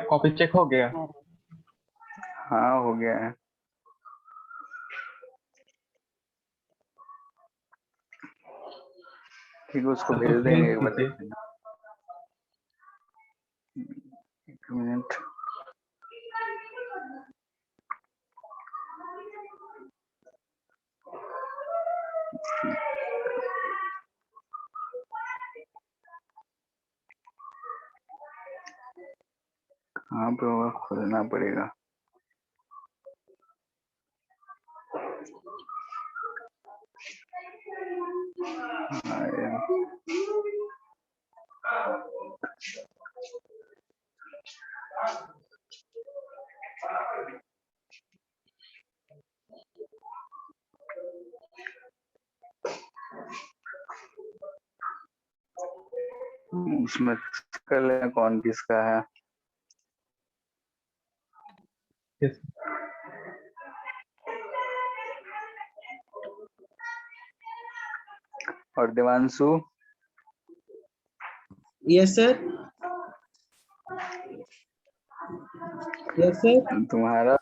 Copy check हो गया? हाँ हो गया है। ठीक है, उसको भेज देंगे, एक बार देख लेना। एक मिनट। कहाँ पे होगा, खोलना पड़ेगा। हाँ यार। उसमें कर ले कौन किसका है। और Devanshu? Yes sir. Yes sir. तुम्हारा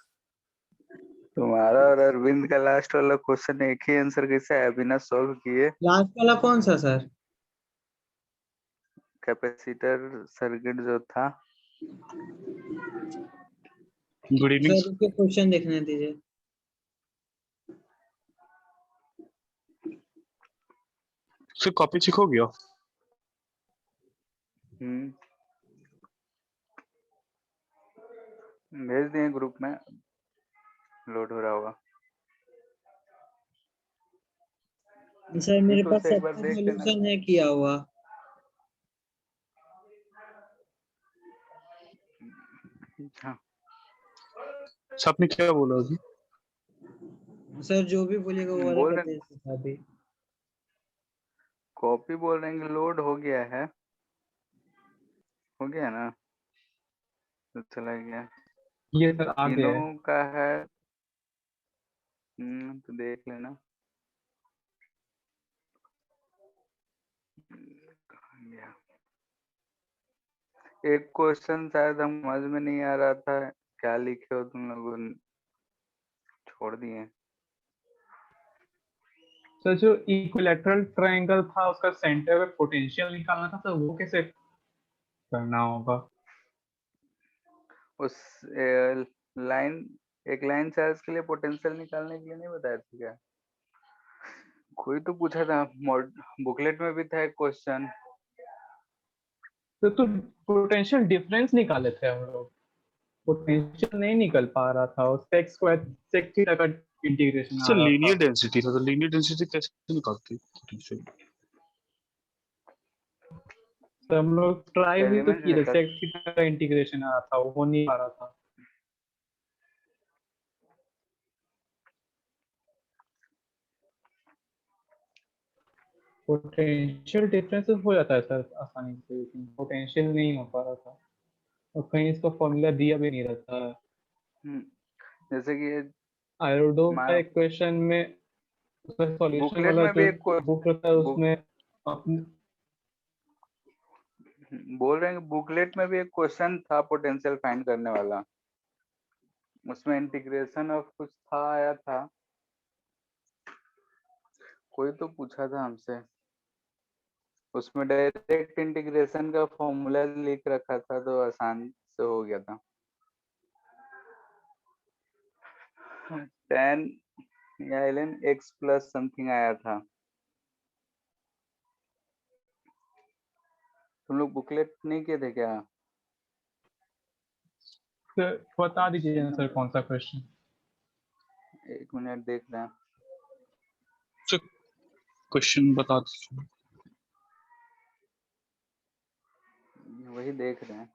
तुम्हारा और अरविंद का लास्ट वाला क्वेश्चन एक ही आंसर कैसे है, बिना सॉल्व किए? लास्ट वाला कौन सा सर? कैपेसिटर सर्किट जो था। गुड इवनिंग सर उसके क्वेश्चन देखने दीजिए। सर, कॉपी चेक हो गया? भेज दिए ग्रुप में, लोड हो रहा होगा। सर मेरे ठीक है, पास उसे एक बार सबका देख लेना। सॉल्यूशन है किया हुआ। अच्छा, आपने क्या बोला अभी? सर जो भी बोलिएगा वो वाला बोल कर रहे दीजिए अभी। कॉपी बोल रहे हैं कि लोड हो गया है। हो गया ना, तो चला गया। ये सर आ गया है। तीनों का है। तो देख लेना। कहाँ गया? एक क्वेश्चन शायद हम समझ में नहीं आ रहा था, क्या लिखे हो तुम लोगों ने, छोड़ दिए। सर जो इक्विलैटरल ट्रायंगल था उसका सेंटर में पोटेंशियल निकालना था, तो वो कैसे करना होगा? उस लाइन, एक लाइन चार्ज के लिए पोटेंशियल निकालने के लिए नहीं बताया था क्या? कोई तो पूछा था, बुकलेट में भी था एक क्वेश्चन। तो पोटेंशियल डिफरेंस निकाले थे हम लोग, पोटेंशियल नहीं निकल पा रहा था, उस सेक स्क्वायर सेक थीटा का इंटीग्रेशन आ सर रहा लीनियर था। डेंसिटी था, तो लीनियर डेंसिटी कैसे निकालते पोटेंशियल? तो हम लोग ट्राई भी तो एलिमेंट किए थे, लिखा। सेक थीटा का इंटीग्रेशन आ रहा था, वो नहीं आ रहा था। पोटेंशियल डिफरेंस हो जाता है सर आसानी से, लेकिन पोटेंशियल नहीं हो पा रहा था, और कहीं इसका फॉर्मूला दिया भी नहीं रहता है। जैसे कि आयोडो का इक्वेशन में उसका सॉल्यूशन बुकलेट वाला में भी जो एक बुक रहता है बुक उसमें अपने बोल रहे हैं कि बुकलेट में भी एक क्वेश्चन था पोटेंशियल फाइंड करने वाला, उसमें इंटीग्रेशन ऑफ कुछ था, आया था। कोई तो पूछा था हमसे, उसमें डायरेक्ट इंटीग्रेशन का फॉर्मूला लिख रखा था, तो आसान से हो गया था। tan या ln x प्लस समथिंग आया था। तुम लोग बुकलेट नहीं किए थे क्या? तो बता दीजिए सर कौन सा क्वेश्चन। एक मिनट देख रहे हैं। क्वेश्चन बता दीजिए। वही देख रहे हैं,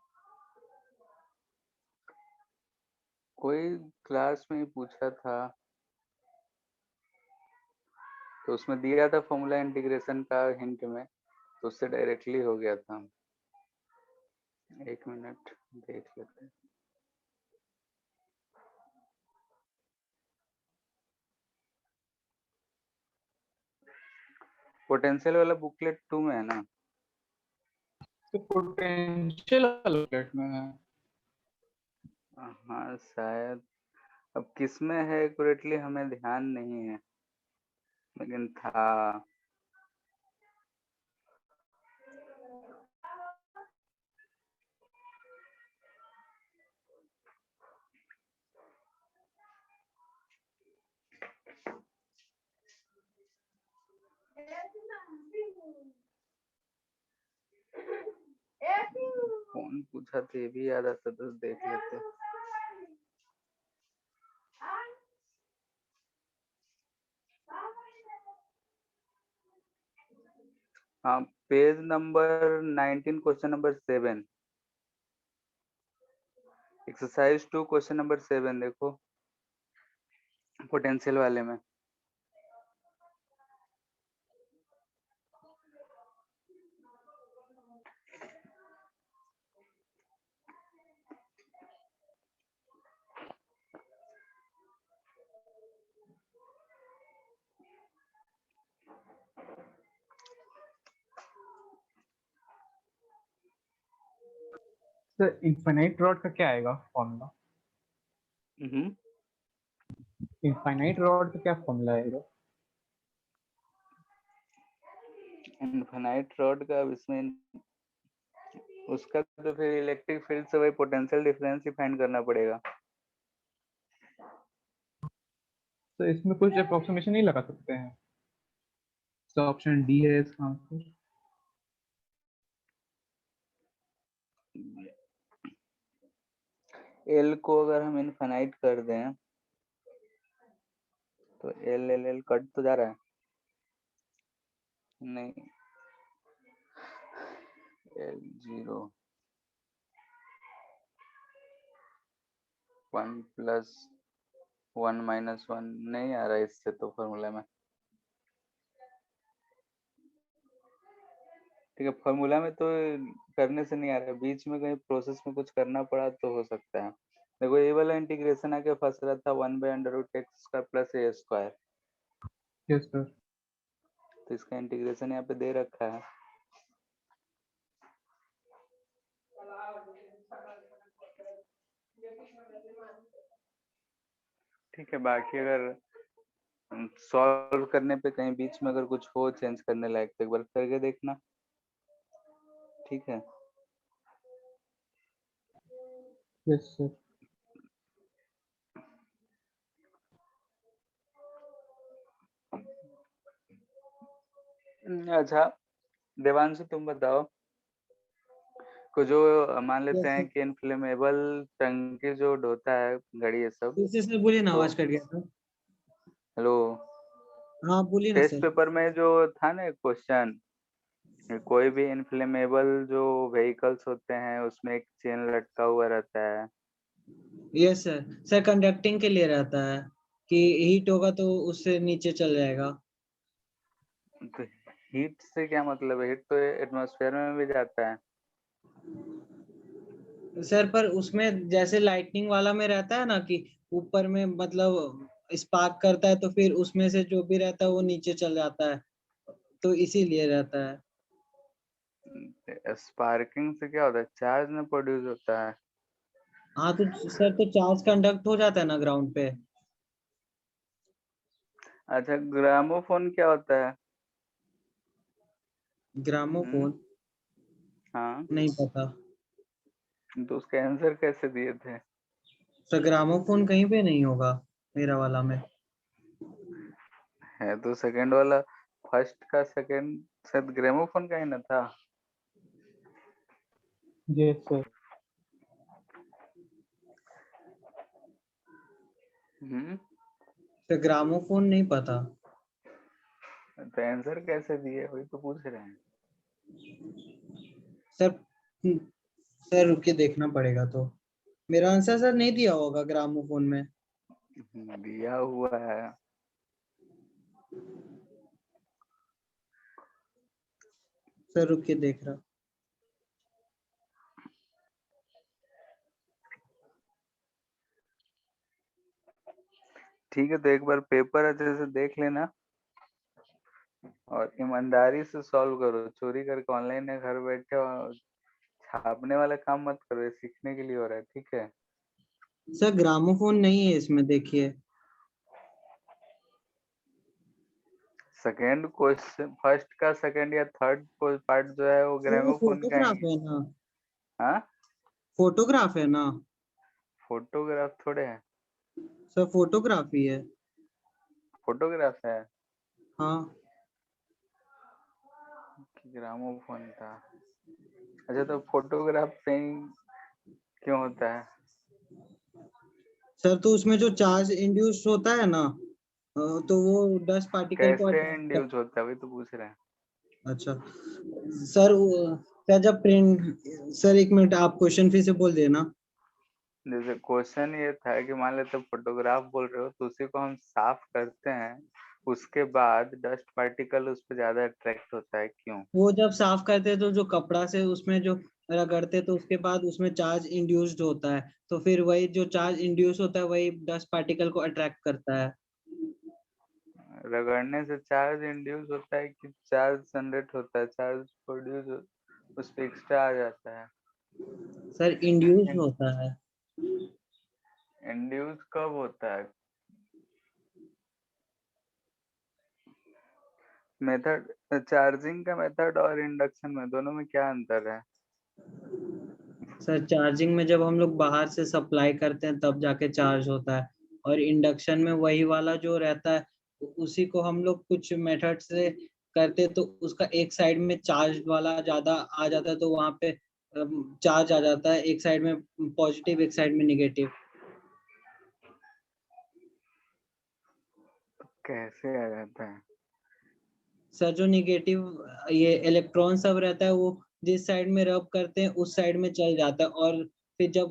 कोई क्लास में ही पूछा था, तो उसमें दिया था फॉर्मूला इंटीग्रेशन का हिंट में, तो उससे डायरेक्टली हो गया था। एक मिनट देख लेते हैं। पोटेंशियल वाला बुकलेट 2 में है ना? तो पोटेंशियल बुकलेट में है। हाँ शायद, अब किस में है एक्यूरेटली हमें ध्यान नहीं है, लेकिन था। कौन पूछा था, ये भी याद आता तो देख लेते। हाँ, page number 19 question number 7, exercise 2 question number 7 देखो, पोटेंशियल वाले में। सर इनफाइनाइट रॉड का क्या आएगा फॉर्मूला? इनफाइनाइट रॉड का क्या फॉर्मूला आएगा? इनफाइनाइट रॉड का, अब इसमें उसका तो फिर इलेक्ट्रिक फील्ड से वही पोटेंशियल डिफरेंस ही फाइंड करना पड़ेगा। तो इसमें कुछ अप्रोक्सीमेशन नहीं लगा सकते हैं? तो ऑप्शन डी है इसका आंसर। एल को अगर हम इनफाइनाइट कर दें तो एल एल एल कट तो जा रहा है नहीं, एल 0 1 प्लस 1 माइनस 1 नहीं आ रहा है इससे तो फॉर्मूला में। ठीक है, फॉर्मूला में तो करने से नहीं आ रहा है, बीच में कहीं प्रोसेस में कुछ करना पड़ा तो हो सकता है। देखो ये वाला इंटीग्रेशन आके फंस रहा था 1/√x² plus a², yes sir. तो इसका इंटीग्रेशन यहाँ पे दे रखा है। ठीक है, बाकी अगर सॉल्व करने पे कहीं बीच में अगर कुछ हो चेंज करने लायक तो एक बार करके देखना। ठीक है, यस सर। अच्छा देवांशु तुम बताओ, को जो मान लेते हैं कि इनफ्लेमेबल टंकी जो होता है घड़ी ये सब, फिर से सर बोलिए ना, तो आवाज कट गया था। हेलो, हाँ बोलिए ना टेस्ट सर। पेपर में जो था ना क्वेश्चन, कोई भी इनफ्लेमेबल जो व्हीकल्स होते हैं उसमें एक चेन लटका हुआ रहता है। Yes sir. सर कंडक्टिंग के लिए रहता है कि हीट होगा तो उससे नीचे चल जाएगा। तो हीट से क्या मतलब है, हीट तो एटमॉस्फेयर में भी जाता है। सर पर उसमें जैसे लाइटनिंग वाला में रहता है ना कि ऊपर में मतलब स्पार्क करता है तो फिर उसमें से जो भी रहता है वो नीचे चल जाता है, तो इसीलिए रहता है। स्पार्किंग से क्या होता है, चार्ज में प्रोड्यूस होता है। हाँ तो सर तो चार्ज कंडक्ट हो जाता है ना ग्राउंड पे। अच्छा ग्रामोफोन क्या होता है? ग्रामोफोन हाँ, नहीं पता। तो उसका आंसर कैसे दिए थे? सर ग्रामोफोन कहीं पे नहीं होगा मेरा वाला में। है तो सेकंड वाला, फर्स्ट का सेकंड शायद ग्रामोफोन का ही ना था। Yes sir. सर ग्रामोफोन नहीं पता। तो आंसर कैसे दिए वही तो पूछ रहे हैं। सर सर रुक के देखना पड़ेगा, तो मेरा आंसर सर नहीं दिया होगा ग्रामोफोन में। दिया हुआ है। सर रुक के देख रहा। ठीक है, तो एक बार पेपर अच्छे से देख लेना और ईमानदारी से सॉल्व करो, चोरी करके ऑनलाइन है घर बैठे और छापने वाला काम मत करो, ये सीखने के लिए हो रहा है, ठीक है। सर ग्रामोफोन नहीं है इसमें, देखिए। सेकंड क्वेश्चन, फर्स्ट का सेकंड या थर्ड पार्ट जो है वो वो ग्रामोफोन का फोटोग्राफ ही। है ना, हाँ, फोटोग्राफ है ना फोटोग्राफ थोड़े है, सर, फोटोग्राफी है। फोटोग्राफ है हाँ कि ग्रामोफोन था। अच्छा, तो फोटोग्राफ सही क्यों होता है? सर, तो उसमें जो चार्ज इंड्यूस होता है ना, तो वो डस्ट पार्टिकल को कैसे अट्रैक्ट कर। इंड्यूस होता है, वही तो पूछ रहे हैं। अच्छा सर, सर जब प्रिंट, सर एक मिनट, आप क्वेश्चन फिर से बोल देना। जैसे क्वेश्चन ये था कि मान लेते फोटोग्राफ बोल रहे हो तो उसी को हम साफ करते हैं, उसके बाद डस्ट पार्टिकल उस पर ज्यादा अट्रैक्ट होता है, क्यों? वो जब साफ करते हैं तो जो कपड़ा से उसमें जो रगड़ते, तो उसके बाद उसमें चार्ज इंड्यूस्ड होता है, तो फिर वही जो चार्ज इंड्यूस होता है वही डस्ट पार्टिकल को अट्रैक्ट करता है। रगड़ने से चार्ज इंड्यूस होता है कि चार्ज जनरेट होता है, चार्ज प्रोड्यूस उस पर एक्स्ट्रा आ जाता है? सर इंड्यूस होता है। इंड्यूस कब होता है? मेथड, चार्जिंग का मेथड और इंडक्शन में, दोनों में क्या अंतर है? सर चार्जिंग में जब हम लोग बाहर से सप्लाई करते हैं तब जाके चार्ज होता है, और इंडक्शन में वही वाला जो रहता है उसी को हम लोग कुछ मेथड से करते तो उसका एक साइड में चार्ज वाला ज्यादा आ जाता है, तो वहां पे चार्ज आ जाता है, एक साइड में पॉजिटिव एक साइड में निगेटिव। कैसे आ जाता है? सर जो निगेटिव ये इलेक्ट्रॉन सब रहता है वो जिस साइड में रब करते हैं उस साइड में चल जाता है, और फिर जब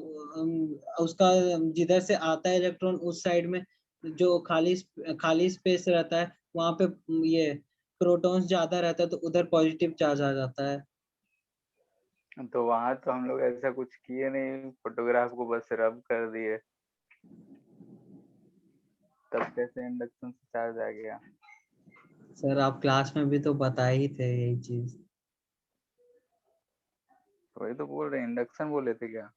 उसका जिधर से आता है इलेक्ट्रॉन उस साइड में जो खाली स्पेस रहता है वहां पे ये प्रोटॉन्स ज्यादा रहता है, तो उधर पॉजिटिव चार्ज आ जाता है। तो वहां तो हम लोग ऐसा कुछ किए नहीं, फोटोग्राफ को बस रब कर दिए, तब कैसे इंडक्शन से चार्ज आ गया? सर आप क्लास में भी तो बताए ही थे यही चीज। तो वही तो बोल रहे हैं, इंडक्शन बोले थे क्या?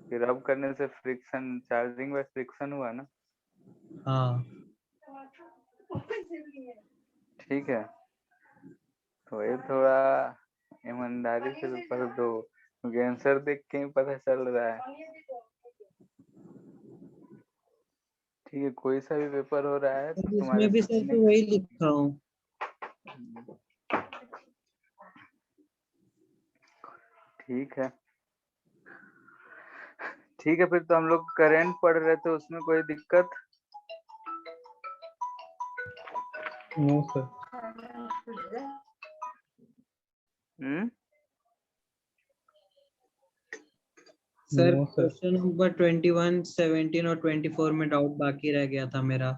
कि रब करने से फ्रिक्शन, चार्जिंग में फ्रिक्शन हुआ ना। हाँ ठीक है, तो ये थोड़ा ईमानदारी से पेपर दो, क्योंकि आंसर देख के ही पता चल रहा है। ठीक है, कोई सा भी पेपर हो रहा है तो सर तुम्हारे इसमें भी सर सामने। तो वही लिखा हूँ। ठीक है, ठीक है, फिर तो हम लोग करंट पढ़ रहे थे, उसमें कोई दिक्कत? No sir. Hmm. Sir no sir. Question number 21, 17 और 24 में डाउट बाकी रह गया था मेरा।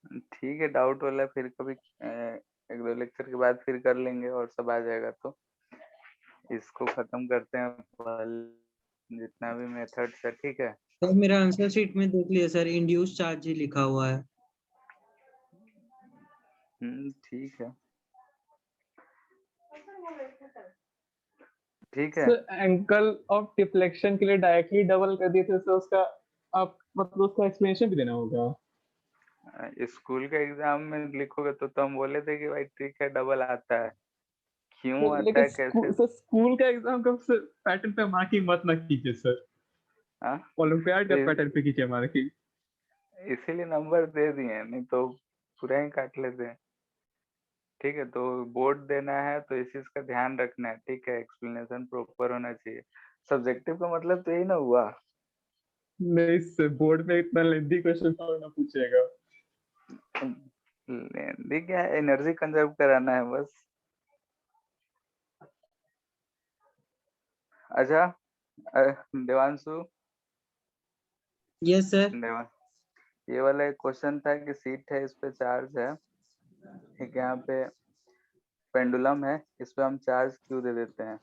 ठीक है, डाउट वाला फिर कभी एक दो लेक्चर के बाद फिर कर लेंगे, और सब आ जाएगा तो इसको खत्म करते हैं जितना भी मेथड्स है, ठीक है। सर मेरा आंसर शीट में देख लिया सर, इंड्यूस चार्ज ही लिखा हुआ है। ठीक है, ठीक है। सर एंगल ऑफ डिफ्लेक्शन के लिए डायरेक्टली डबल कर दिए थे, तो उसका आप मतलब उसका एक्सप्लेनेशन भी देना होगा। स्कूल के एग्जाम में लिखोगे तो हम बोले थे कि भाई ठीक है, डबल आता है, क्यों तो आता लेकिन है, कैसे? स्कूल का एग्जाम का पैटर्न पे मार्किंग मत ना कीजिए सर, हाँ, ओलंपियाड का तो पैटर्न पे कीजिए मार्किंग। इसीलिए नंबर दे दिए, नहीं तो पूरा ही काट लेते हैं। ठीक है, तो बोर्ड देना है तो इस चीज का ध्यान रखना है, ठीक है, एक्सप्लेनेशन प्रॉपर होना चाहिए। सब्जेक्टिव का मतलब तो यही ना हुआ। नहीं सर, बोर्ड में इतना लेंथी क्वेश्चन थोड़ा ना पूछेगा। लेंदी क्या है, एनर्जी कंजर्व कराना है बस। अच्छा, देवांशु, यस सर। ये वाला एक क्वेश्चन था कि सीट है, इस पे चार्ज है, ठीक है, यहाँ पे पेंडुलम है, इस पे हम चार्ज क्यों दे देते हैं?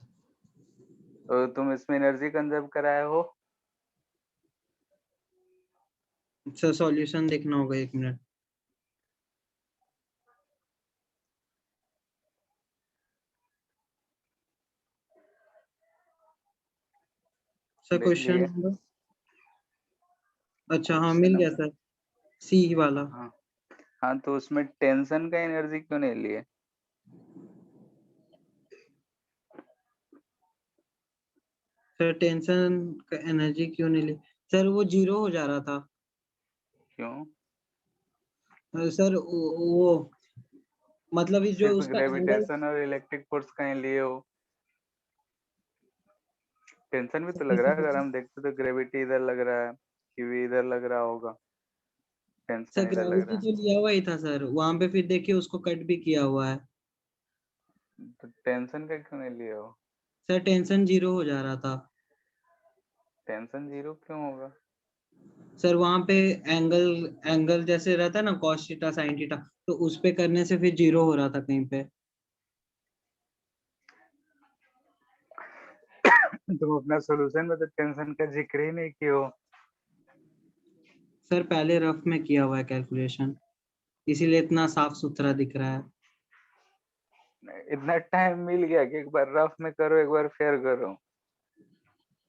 तो तुम इसमें एनर्जी कंजर्व कराए हो? सर सॉल्यूशन देखना होगा, एक मिनट। सर लिख क्वेश्चन लिए? नंबर, अच्छा हाँ क्वेश्चन मिल गया नंबर, सर, सी वाला। हाँ हाँ, तो उसमें टेंशन का एनर्जी क्यों नहीं लिए? सर टेंशन का एनर्जी क्यों नहीं ली? सर वो जीरो हो जा रहा था। क्यों? सर वो मतलब ये जो सिर्फ उसका एंगल, ग्रेविटेशन और इलेक्ट्रिक फोर्स कहीं लिए हो? टेंशन भी तो लग रहा है, अगर हम देखते तो ग्रेविटी इधर लग रहा है, क्यू इधर लग रहा होगा, सर टेंशन इधर लग ग्रेविटी रहा तो लिया हुआ ही था सर, वहां पे फिर देखिए उसको कट भी किया हुआ है। है, तो टेंशन का क्यों नहीं लिए हो? सर टेंशन जीरो हो जा रहा था। टेंशन जीरो क्यों होगा? सर वहां पे एंगल एंगल जैसे रहता है ना, कॉस थीटा साइन थीटा, तो उस पे करने से फिर जीरो हो रहा था कहीं पे। तुम अपना सॉल्यूशन में तो टेंशन का जिक्र ही नहीं किए हो। सर पहले रफ में किया हुआ है कैलकुलेशन, इसीलिए इतना साफ सुथरा दिख रहा है। इतना टाइम मिल गया कि एक बार रफ में करो, एक बार फेयर करो।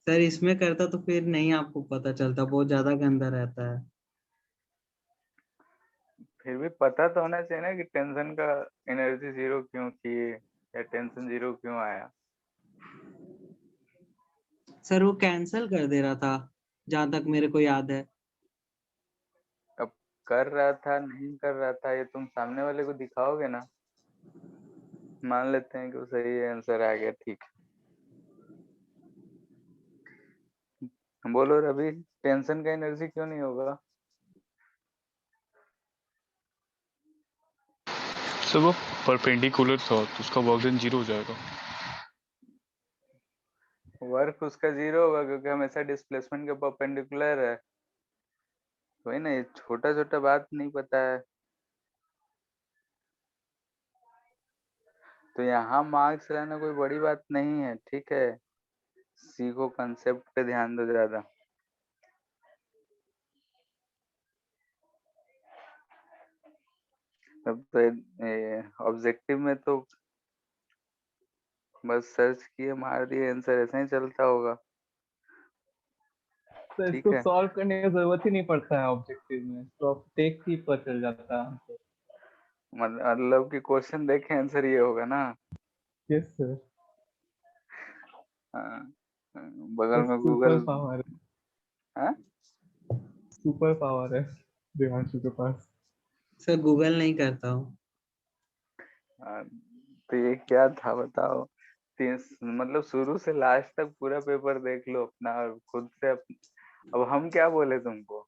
सर इसमें करता तो फिर नहीं आपको पता चलता, बहुत ज्यादा गंदा रहता है। फिर भी पता तो होना चाहिए ना कि टेंशन का एनर्जी जीरो क्यों किए, या टेंशन जीरो क्यों आया। सर वो कैंसल कर दे रहा था, जहां तक मेरे को याद है। अब कर रहा था नहीं कर रहा था, ये तुम सामने वाले को दिखाओगे ना। मान लेते हैं कि वो सही आंसर आ गया, ठीक है। बोलो रवि, टेंशन का एनर्जी क्यों नहीं होगा? सर वो परपेंडिकुलर था तो उसका वर्क डन जीरो हो जाएगा। वर्क उसका जीरो होगा क्योंकि हमेशा डिस्प्लेसमेंट के परपेंडिकुलर है। वही ना, ये छोटा छोटा बात नहीं पता है। तो यहाँ मार्क्स लाना कोई बड़ी बात नहीं है, ठीक है। सीखो, कंसेप्ट पे ध्यान दो ज्यादा। अब तो ऑब्जेक्टिव में तो बस सर्च किए मार दिए आंसर, ऐसा ही चलता होगा। तो ठीक इसको है, सॉल्व करने की जरूरत ही नहीं पड़ता है ऑब्जेक्टिव में, तो आप देख ही पता चल जाता है। मतलब कि क्वेश्चन देखे आंसर ये होगा ना। Yes sir. हाँ, बगल में सुपर गूगल। पावर, हाँ, सुपर पावर है देवांशु के पास। सर गूगल नहीं करता हूँ। हाँ, तो ये क्या था बताओ। मतलब शुरू से लास्ट तक पूरा पेपर देख लो अपना, और खुद से अब हम क्या बोले तुमको।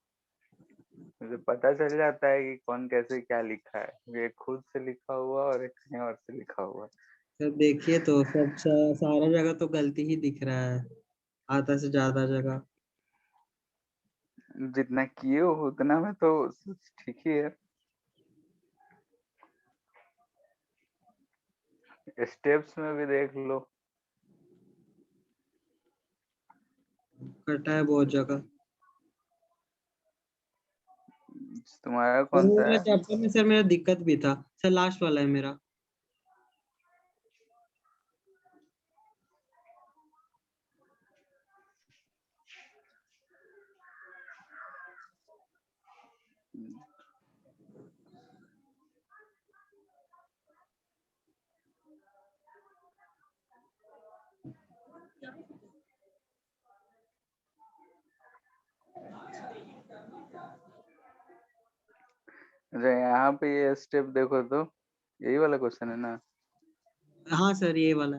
मुझे पता चल जाता है कि कौन कैसे क्या लिखा है, एक खुद से लिखा हुआ और एक कहीं और से लिखा हुआ। सर देखिए तो सब सारा जगह तो गलती ही दिख रहा है, आधा से ज्यादा जगह। जितना किए हो उतना में तो ठीक ही है। स्टेप्स में भी देख लो। कटा है बहुत जगह। तुम्हारा और कौन वो सा वाला है? चैप्टर में सर मेरा दिक्कत भी था सर, लास्ट वाला है मेरा। अच्छा, यहाँ पे ये स्टेप देखो तो यही वाला क्वेश्चन है ना। हाँ सर ये वाला।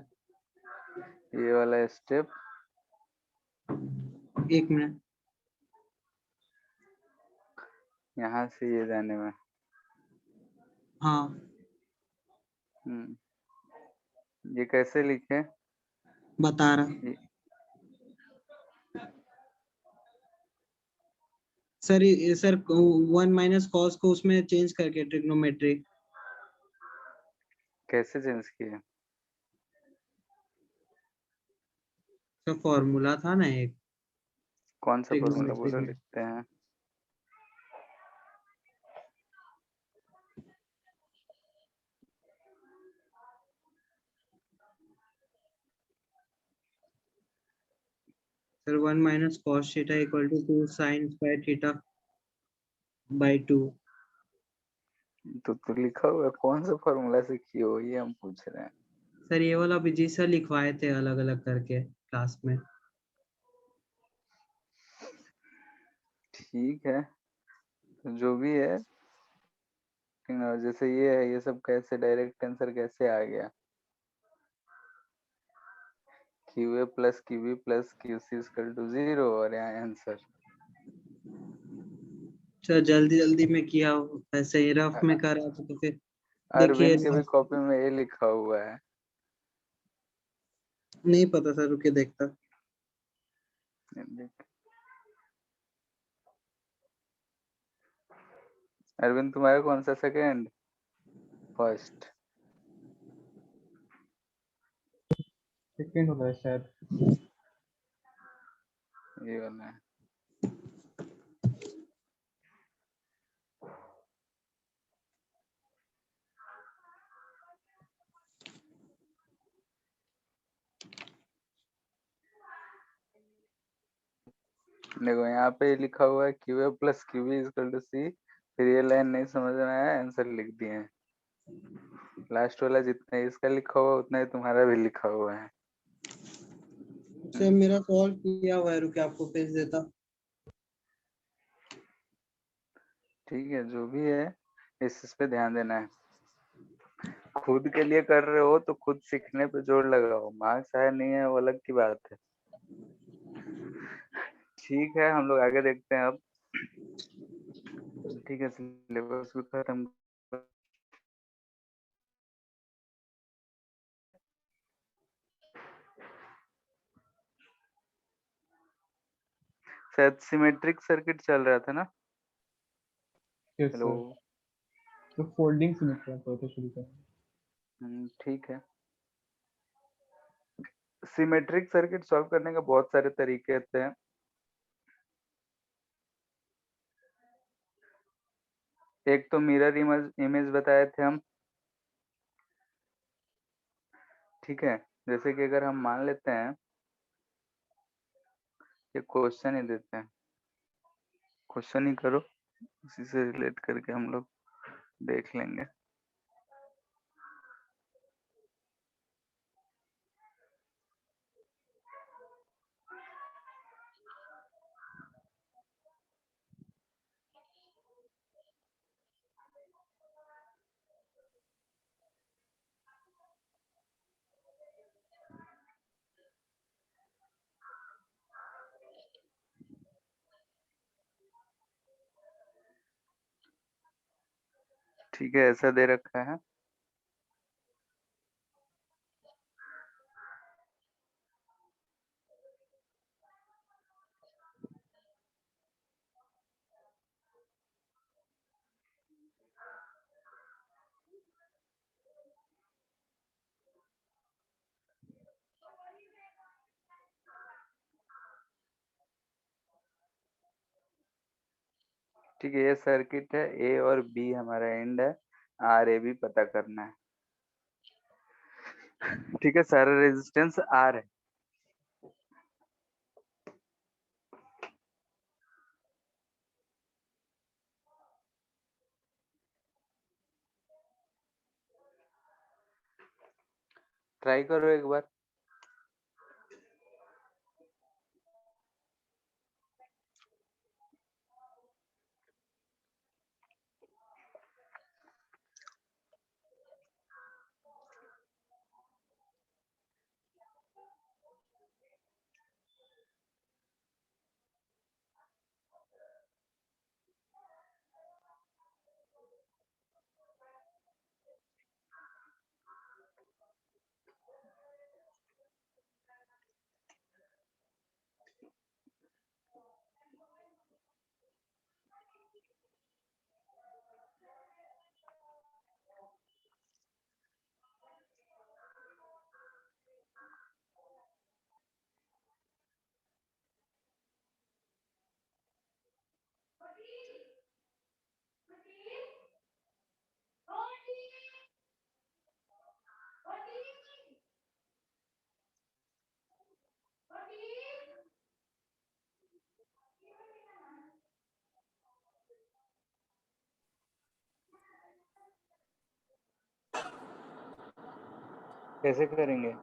ये वाला स्टेप, एक मिनट। यहाँ से ये जाने में। हाँ ये कैसे लिखे? बता रहा ये सर, सर 1 - cos को उसमें चेंज करके ट्रिग्नोमेट्री। कैसे चेंज किए? सर फॉर्मूला था ना एक कौन सा फॉर्मूला ट्रिग्नोमेट्री बोलो, में। लिखते हैं। Sir 1 minus cos theta equal to 2 sin square theta by 2. तो लिखा हुआ है, कौन सा फॉर्मूला से किए हो, ये हम पूछ रहे हैं। सर ये वाला विजय सर लिखवाए थे अलग अलग करके क्लास में। ठीक है, तो जो भी है, लेकिन और जैसे ये है, ये सब कैसे डायरेक्ट आंसर कैसे आ गया? QA plus QB plus QC equal to 0 और यहाँ आंसर। सर जल्दी जल्दी में किया, ऐसे ही रफ में कर रहा था तो फिर देखिए। अरविंद के भी कॉपी में ये लिखा हुआ है। नहीं पता सर, रुके देखता। अरविंद तुम्हारा कौन सा सेकंड? फर्स्ट? सेकंड होगा है शायद। ये वाला है। देखो यहाँ पे लिखा हुआ है QA plus QB equal to C, फिर ये लाइन नहीं समझ में आया, आंसर लिख दिए हैं। लास्ट वाला जितना इसका लिखा हुआ उतना ही तुम्हारा भी लिखा हुआ है। सर मेरा सॉल्व किया हुआ है, रुके आपको पेज देता। ठीक है, जो भी है इस पे ध्यान देना है। खुद के लिए कर रहे हो तो खुद सीखने पे जोर लगाओ, मार्क्स आया नहीं है वो अलग की बात है। ठीक है, हम लोग आगे देखते हैं अब। ठीक है, सिलेबस भी खत्म। शायद सिमेट्रिक सर्किट चल रहा था ना? Yes hello. सर, तो फोल्डिंग सिमेट्री तो शुरू कर। ठीक है, सिमेट्रिक सर्किट सॉल्व करने के बहुत सारे तरीके थे। एक तो मिरर इमेज बताए थे हम। ठीक है, जैसे कि अगर हम मान लेते हैं ये क्वेश्चन ही देते हैं, क्वेश्चन ही करो, उसी से रिलेट करके हम लोग देख लेंगे। ठीक है, ऐसा दे रखा है। ठीक है, ये सर्किट है, ए और बी हमारा एंड है, आर ए भी पता करना है। ठीक है, सारा रेजिस्टेंस आर है। ट्राई करो एक बार। कैसे करेंगे?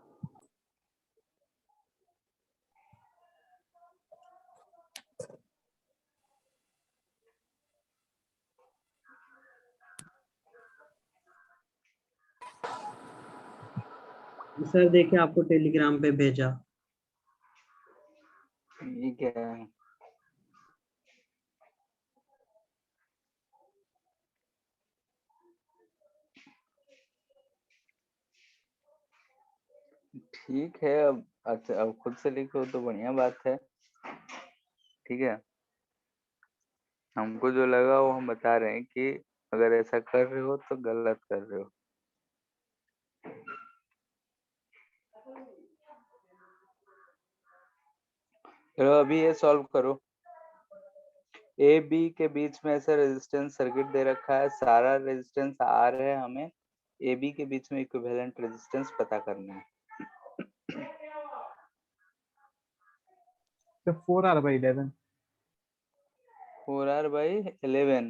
सर देखिए आपको टेलीग्राम पे भेजा। ये क्या है? ठीक है, अब अच्छा अब खुद से लिखो तो बढ़िया बात है। ठीक है, हमको जो लगा वो हम बता रहे हैं कि अगर ऐसा कर रहे हो तो गलत कर रहे हो। चलो अभी ये सॉल्व करो। ए बी के बीच में ऐसा रेजिस्टेंस सर्किट दे रखा है, सारा रेजिस्टेंस आर है, हमें ए बी के बीच में इक्विवेलेंट रेजिस्टेंस पता करना है। तो 4R/11 4R/11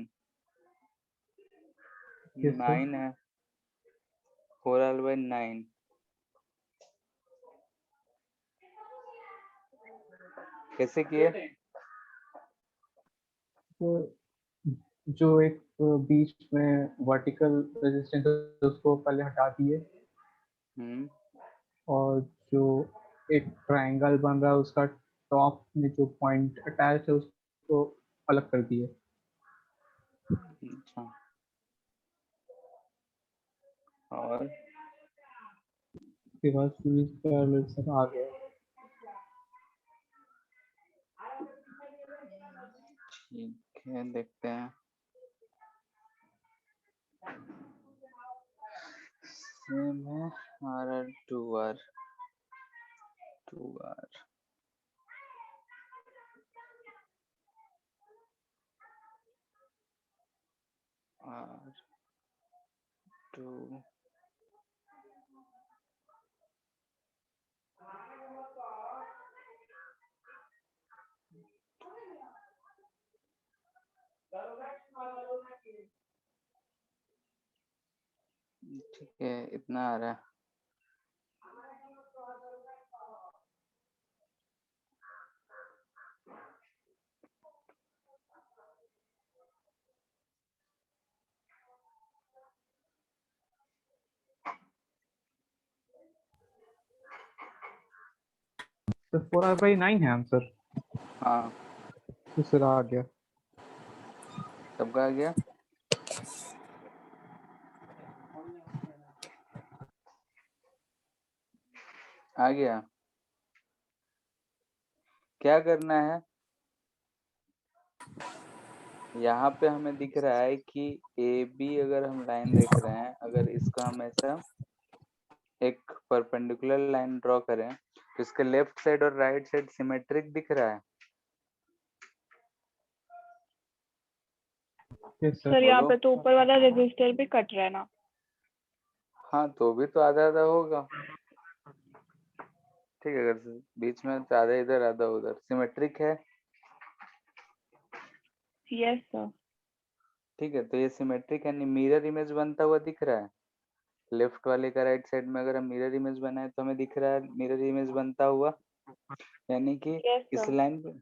yes sir 9 है। 4R/9 कैसे किए? तो जो एक बीच में वर्टिकल रेजिस्टेंस है उसको पहले हटा दिए हम्म और जो एक ट्रायंगल बन रहा है उसका टॉप में जो पॉइंट अटैच है उसको अलग कर दिए। अच्छा, और उसके बाद सीरीज पैरेलल सब आ गया। ठीक है, देखते हैं। सेम है RR 2R 2R R2 ठीक है, इतना आ रहा है। तो 4R/9 है आंसर। हाँ, दूसरा आ गया। सबका आ गया। आ गया। क्या करना है, यहाँ पे हमें दिख रहा है कि ए बी अगर हम लाइन देख रहे हैं, अगर इसका हम ऐसा एक परपेंडिकुलर लाइन ड्रॉ करें तो इसके लेफ्ट साइड और राइट साइड सिमेट्रिक दिख रहा है। Yes sir. सर यहाँ बोलो। पे तो ऊपर वाला रजिस्टर भी कट रहा है ना। हाँ, तो भी तो आधा आधा होगा। ठीक है, अगर बीच में तो आधा इधर आधा उधर सिमेट्रिक है। Yes sir. ठीक है, तो ये सिमेट्रिक यानी मिरर इमेज बनता हुआ दिख रहा है। लेफ्ट वाले का राइट साइड में अगर हम मिरर इमेज बनाए तो हमें दिख रहा है मिरर इमेज बनता हुआ, यानी कि यस इस सर। लाइन पे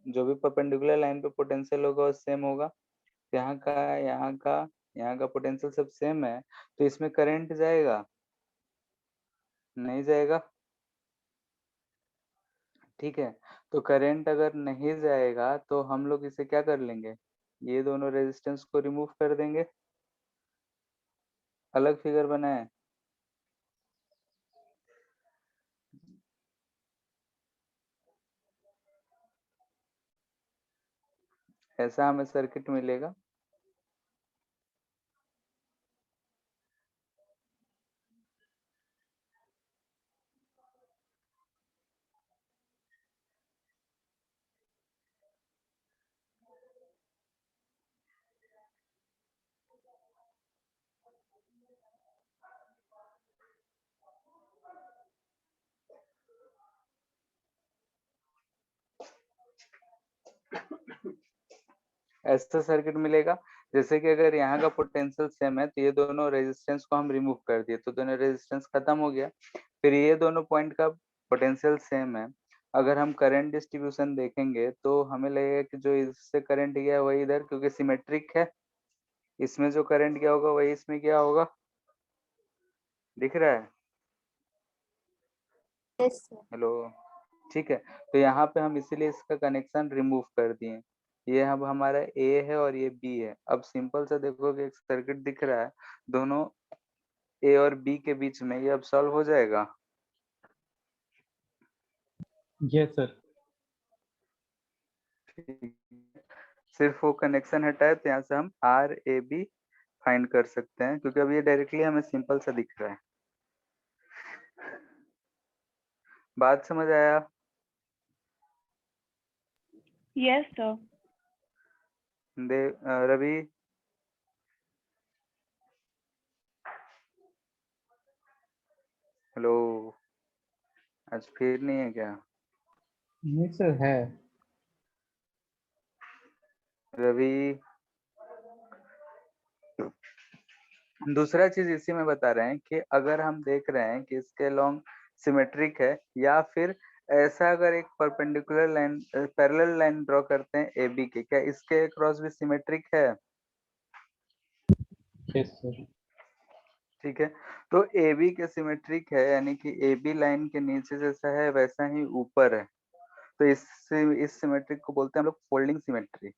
जो भी परपेंडिकुलर लाइन पे पोटेंशियल होगा वो सेम होगा। यहाँ का यहाँ का यहाँ का पोटेंशियल सब सेम है, तो इसमें करंट जाएगा नहीं जाएगा? ठीक है, तो करंट अगर नहीं जाएगा तो हम लोग इसे क्या कर लेंगे, ये दोनों रेजिस्टेंस को रिमूव कर देंगे, अलग फिगर बनाए। ऐसा हमें सर्किट मिलेगा। ऐसा सर्किट मिलेगा जैसे कि अगर यहाँ का पोटेंशियल सेम है तो ये दोनों रेजिस्टेंस को हम रिमूव कर दिए तो दोनों रेजिस्टेंस खत्म हो गया। फिर ये दोनों पॉइंट का पोटेंशियल सेम है। अगर हम करंट डिस्ट्रीब्यूशन देखेंगे तो हमें लगेगा कि जो इससे करंट गया वही इधर, क्योंकि सिमेट्रिक है, इसमें जो करंट गया होगा वही इसमें गया होगा। दिख रहा है? Yes sir. हेलो, ठीक है। तो यहाँ पे हम इसीलिए इसका कनेक्शन रिमूव कर दिए। ये अब हमारा ए है और ये बी है। अब सिंपल सा देखोगे एक सर्किट दिख रहा है दोनों ए और बी के बीच में, ये अब सॉल्व हो जाएगा। Yes sir. ठीक है। सिर्फ वो कनेक्शन हटाए तो यहाँ से हम आर ए बी फाइंड कर सकते हैं, क्योंकि अब ये डायरेक्टली हमें सिंपल सा दिख रहा है। बात समझ आया? Yes, sir. रवि, हेलो, आज फिर नहीं है क्या? नहीं सर है। रवि, दूसरा चीज इसी में बता रहे हैं कि अगर हम देख रहे हैं कि इसके लॉन्ग सिमेट्रिक है, या फिर ऐसा अगर एक perpendicular line parallel line draw करते हैं ए बी के, क्या इसके क्रॉस भी सिमेट्रिक है? Yes sir. ठीक है, तो ए बी के सिमेट्रिक है, यानी कि ए बी लाइन के नीचे जैसा है वैसा ही ऊपर है। तो इस सिमेट्रिक को बोलते हैं हम लोग फोल्डिंग सिमेट्री।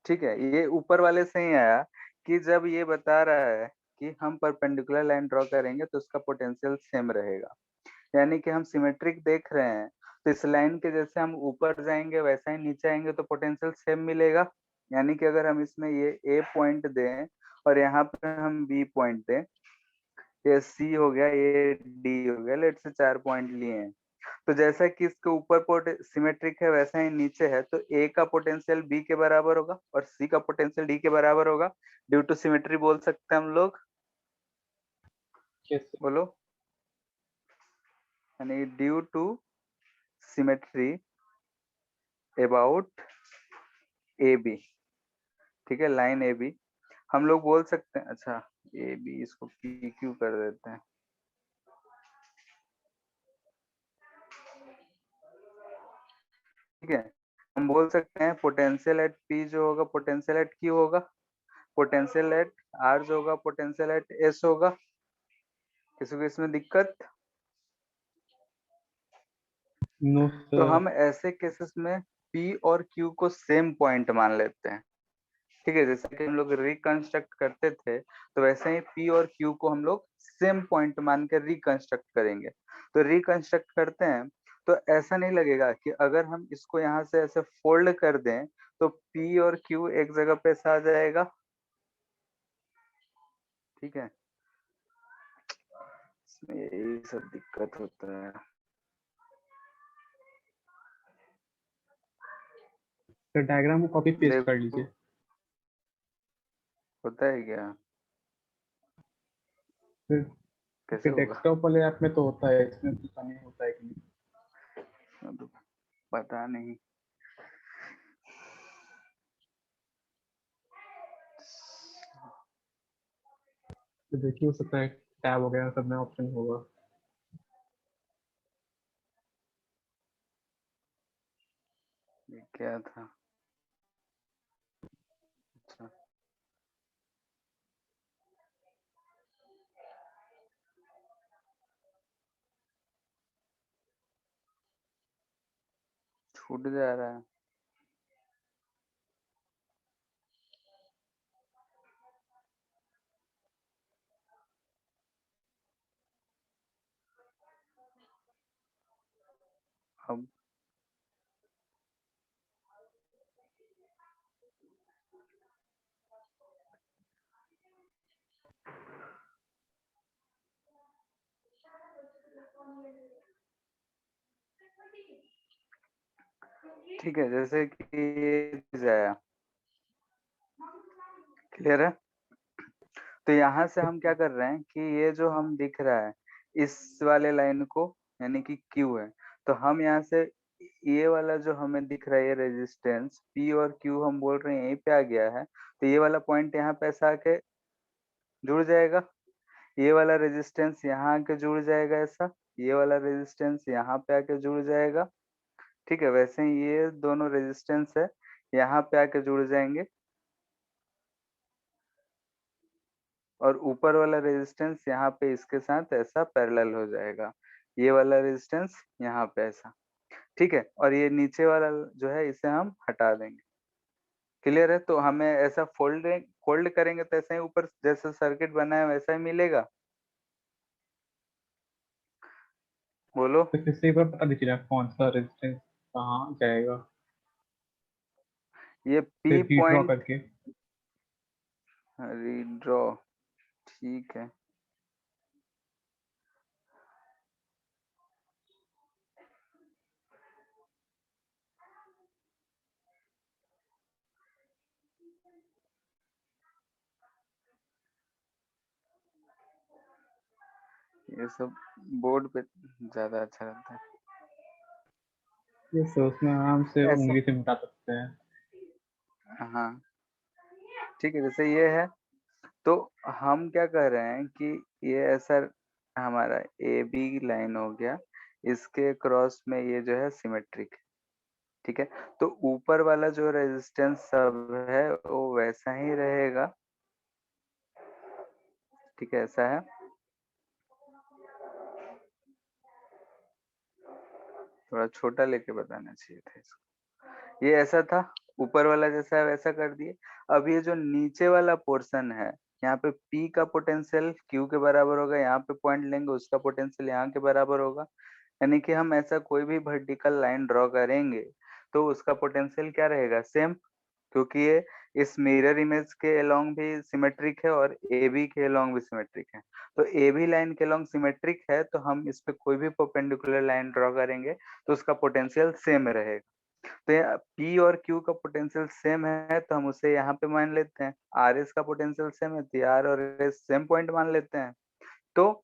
ठीक है, ये ऊपर वाले से ही आया कि जब ये बता रहा है कि हम परपेंडिकुलर लाइन ड्रॉ करेंगे तो उसका पोटेंशियल सेम रहेगा, यानी कि हम सिमेट्रिक देख रहे हैं तो इस लाइन के जैसे हम ऊपर जाएंगे वैसा ही नीचे आएंगे तो पोटेंशियल सेम मिलेगा। यानी कि अगर हम इसमें ये ए पॉइंट दें और यहाँ पे हम बी पॉइंट दें, ये सी हो गया, ये डी हो गया, लेट से 4 पॉइंट लिए हैं। तो जैसा कि इसके ऊपर सिमेट्रिक है वैसा ही नीचे है, तो ए का पोटेंशियल बी के बराबर होगा और सी का पोटेंशियल डी के बराबर होगा, ड्यू टू सिमेट्री बोल सकते हैं हम लोग। Yes sir. बोलो, यानी due to symmetry about A B. ठीक है, लाइन ए बी हम लोग बोल सकते हैं। अच्छा, ए बी इसको पी क्यू कर देते हैं। ठीक है, हम बोल सकते हैं पोटेंशियल एट पी जो होगा पोटेंशियल एट क्यू होगा, पोटेंशियल एट आर जो होगा पोटेंशियल एट एस होगा। किसी को इसमें दिक्कत? नो तो सर। हम ऐसे केसेस में पी और क्यू को सेम पॉइंट मान लेते हैं। ठीक है, जैसे कि हम लोग रिकंस्ट्रक्ट करते थे तो वैसे ही पी और क्यू को हम लोग सेम पॉइंट मान के रिकंस्ट्रक्ट करेंगे। तो रिकंस्ट्रक्ट करते हैं तो ऐसा नहीं लगेगा कि अगर हम इसको यहाँ से ऐसे फोल्ड कर दें तो पी और क्यू एक जगह पे आ जाएगा। ठीक है, इसमें यही सब दिक्कत होता है। सर डायग्राम को कॉपी पेस्ट कर देखो, लीजिए। होता है क्या? फिर कैसे होगा? डेस्कटॉप वाले ऐप में तो होता है, इसमें पता नहीं होता है कि नहीं। तो पता नहीं। तो देखिए हो सकता है टैब वगैरह सब में ऑप्शन होगा। ये क्या था? अच्छा, छूट जा रहा है। अब ठीक है, जैसे कि ये चीज आया, क्लियर है? तो यहाँ से हम क्या कर रहे हैं कि ये जो हम दिख रहा है इस वाले लाइन को, यानी कि क्यू है, तो हम यहाँ से ये वाला जो हमें दिख रहा है ये रेजिस्टेंस P और Q हम बोल रहे हैं यहीं पे आ गया है, तो ये वाला पॉइंट यहाँ पे ऐसा आके जुड़ जाएगा, ये वाला रेजिस्टेंस यहाँ आके जुड़ जाएगा ऐसा, ये वाला रेजिस्टेंस यहाँ पे आके जुड़ जाएगा। ठीक है, वैसे ही ये दोनों रेजिस्टेंस है यहाँ पे आके जुड़ जाएंगे और ऊपर वाला रेजिस्टेंस यहाँ पे इसके साथ ऐसा पैरेलल हो जाएगा, ये वाला रेजिस्टेंस यहाँ पे ऐसा। ठीक है, और ये नीचे वाला जो है इसे हम हटा देंगे। क्लियर है? तो हमें ऐसा फोल्ड करेंगे तो ऐसा ही ऊपर जैसा सर्किट बना है वैसा ही मिलेगा। बोलो। तो किसी एक बार पता दीजिए ना कौन सा रेजिस्टेंस कहाँ जाएगा, ये P फिर रीड्रॉ पॉइंट करके। रीड्रॉ, ठीक है। ये सब बोर्ड पे ज्यादा अच्छा रहता है। ये तो उसमें आराम से ऐसा, उंगली से मिटा सकते हैं। हाँ ठीक है, जैसे ये है तो हम क्या कह रहे हैं कि ये ऐसा हमारा ए बी लाइन हो गया, इसके क्रॉस में ये जो है सिमेट्रिक है। ठीक है, तो ऊपर वाला जो रेजिस्टेंस सब है वो वैसा ही रहेगा। ठीक है, ऐसा है। थोड़ा छोटा लेके बताना चाहिए था इसको। ये ऐसा था, ऊपर वाला जैसा है वैसा कर दिए। अब ये जो नीचे वाला पोर्शन है, यहाँ पे P का पोटेंशियल Q के बराबर होगा, यहाँ पे पॉइंट लेंगे उसका पोटेंशियल यहाँ के बराबर होगा। यानी कि हम ऐसा कोई भी वर्टिकल लाइन ड्रॉ करेंगे तो उसका पोटेंशियल क्या रहेगा? सेम, क्योंकि ये इस मिरर इमेज के अलोंग भी सिमेट्रिक है और ए बी के अलोंग भी सिमेट्रिक है। तो ए बी लाइन के अलोंग सिमेट्रिक है तो हम इस पे कोई भी परपेंडिकुलर लाइन ड्रॉ करेंगे तो उसका पोटेंशियल सेम रहेगा। तो P और Q का पोटेंशियल सेम है तो हम उसे यहाँ पे मान लेते हैं। आर एस का पोटेंशियल सेम है तो आर और एस सेम पॉइंट मान लेते हैं। तो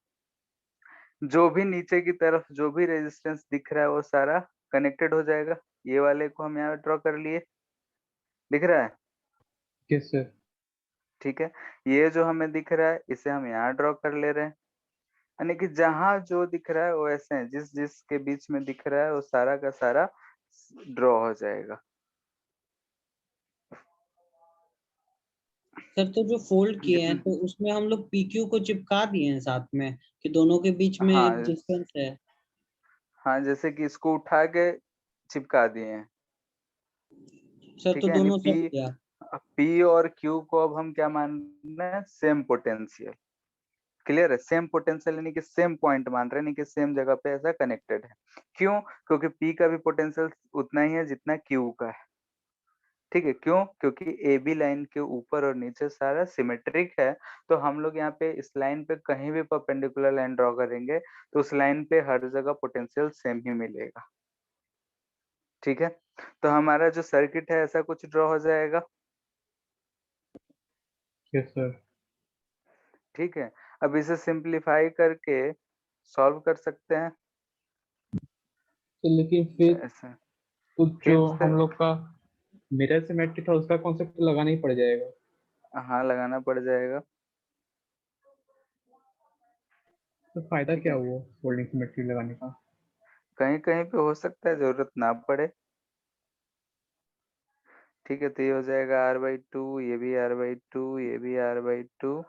जो भी नीचे की तरफ जो भी रेजिस्टेंस दिख रहा है वो सारा कनेक्टेड हो जाएगा। ये वाले को हम यहाँ ड्रॉ कर लिए, दिख रहा है? किस से? ठीक है, ये जो हमें दिख रहा है इसे हम यहाँ ड्रॉ कर ले रहे हैं। यानी कि जहां जो दिख रहा है वो ऐसे है, जिस जिस के बीच में दिख रहा है वो सारा का सारा ड्रॉ हो जाएगा। सर तो जो फोल्ड किए हैं जितने, तो उसमें हम लोग PQ को चिपका दिए हैं साथ में कि दोनों के बीच में एक हाँ डिस्टेंस है। हाँ, जैसे कि इसको उठा के चिपका दिए हैं। सर ठीक तो है, यानी दोनों P सेम किया। P और Q को अब हम क्या मान रहे हैं? Same potential. क्लियर है? सेम पोटेंशियल यानी कि सेम पॉइंट मान रहे हैं, यानी कि सेम जगह पे ऐसा कनेक्टेड है। क्यों? क्योंकि P का भी पोटेंशियल उतना ही है जितना Q का है। ठीक है, क्यों? क्योंकि ए बी लाइन के ऊपर और नीचे सारा सिमेट्रिक है। तो हम लोग यहाँ पे इस लाइन पे कहीं भी परपेंडिकुलर लाइन ड्रॉ करेंगे तो उस लाइन पे हर जगह पोटेंशियल सेम ही मिलेगा। ठीक है, तो हमारा जो सर्किट है ऐसा कुछ ड्रॉ हो जाएगा। Yes sir. ठीक है, अब इसे सिंप्लीफाई करके सॉल्व कर सकते हैं। तो लेकिन फिर ऐसा कुछ फिर जो से, हम लोग का मिरर सिमेट्रिक था उसका कॉन्सेप्ट लगाना ही पड़ जाएगा। हाँ लगाना पड़ जाएगा। तो फायदा ठीक क्या है, हुआ फोल्डिंग सिमेट्री लगाने का? कहीं कहीं पे हो सकता है जरूरत ना पड़े। ठीक है, तो ये हो जाएगा R/2, ये भी R/2, ये भी R/2,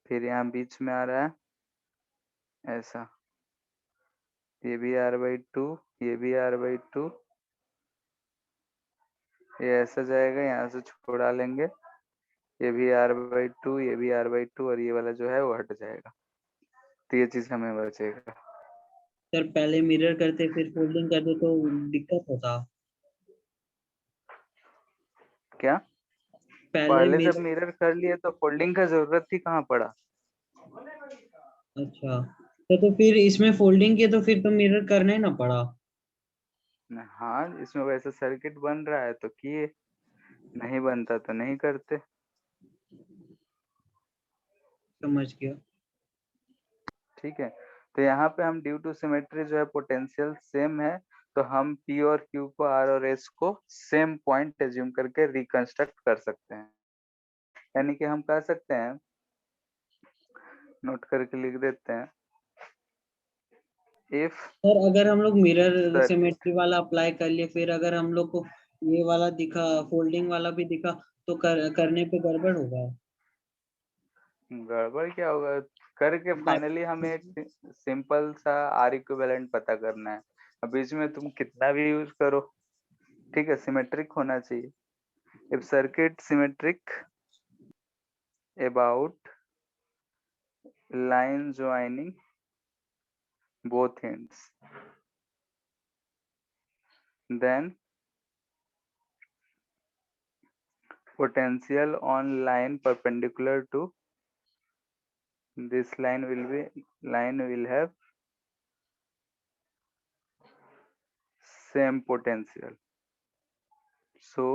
फिर यहाँ बीच में आ रहा है ऐसा, ये भी R/2, ये भी R/2, ये ऐसा जाएगा, यहाँ से छोड़ा लेंगे, ये भी R/2, ये भी R/2 और ये वाला जो है वो हट जाएगा। तो ये चीज हमें बचेगा। सर पहले मिरर करते फिर फोल्डिंग करते तो दिक्कत होता। क्या? पहले पहले जब मिरर। मिरर कर लिए तो फोल्डिंग का जरूरत ही कहाँ पड़ा। अच्छा, तो फिर इसमें फोल्डिंग किए तो फिर तो मिरर करना ही ना पड़ा। हाँ, इसमें वैसे सर्किट बन रहा है तो किए, नहीं बनता तो नहीं करते। समझ गया। ठीक है, तो यहाँ पे हम ड्यू टू सिमेट्री जो है पोटेंशियल सेम है तो हम P और Q को R और S को सेम पॉइंट एज्यूम करके रिकंस्ट्रक्ट कर सकते हैं। यानी कि हम कह सकते हैं, नोट करके लिख देते हैं, इफ सर अगर हम लोग मिरर सर सिमेट्री वाला अप्लाई कर लिए, फिर अगर हम लोग को ये वाला दिखा, फोल्डिंग वाला भी दिखा, तो करने पे गड़बड़ होगा। गड़बड़ क्या होगा, करके फाइनली हमें एक सिंपल सा आर इक्विवेलेंट पता करना है। अब बीच में तुम कितना भी यूज करो, ठीक है, सिमेट्रिक होना चाहिए। If circuit symmetric about line joining both ends, then potential on line perpendicular to this line will have same potential, so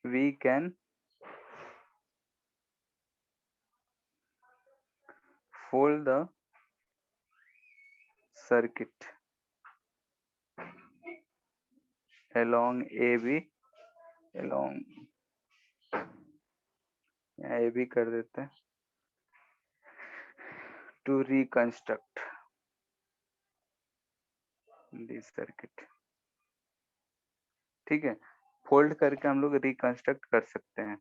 we can fold the circuit along AB, along AB कर देते हैं, to reconstruct this circuit। ठीक है, fold करके हम लोग reconstruct कर सकते हैं।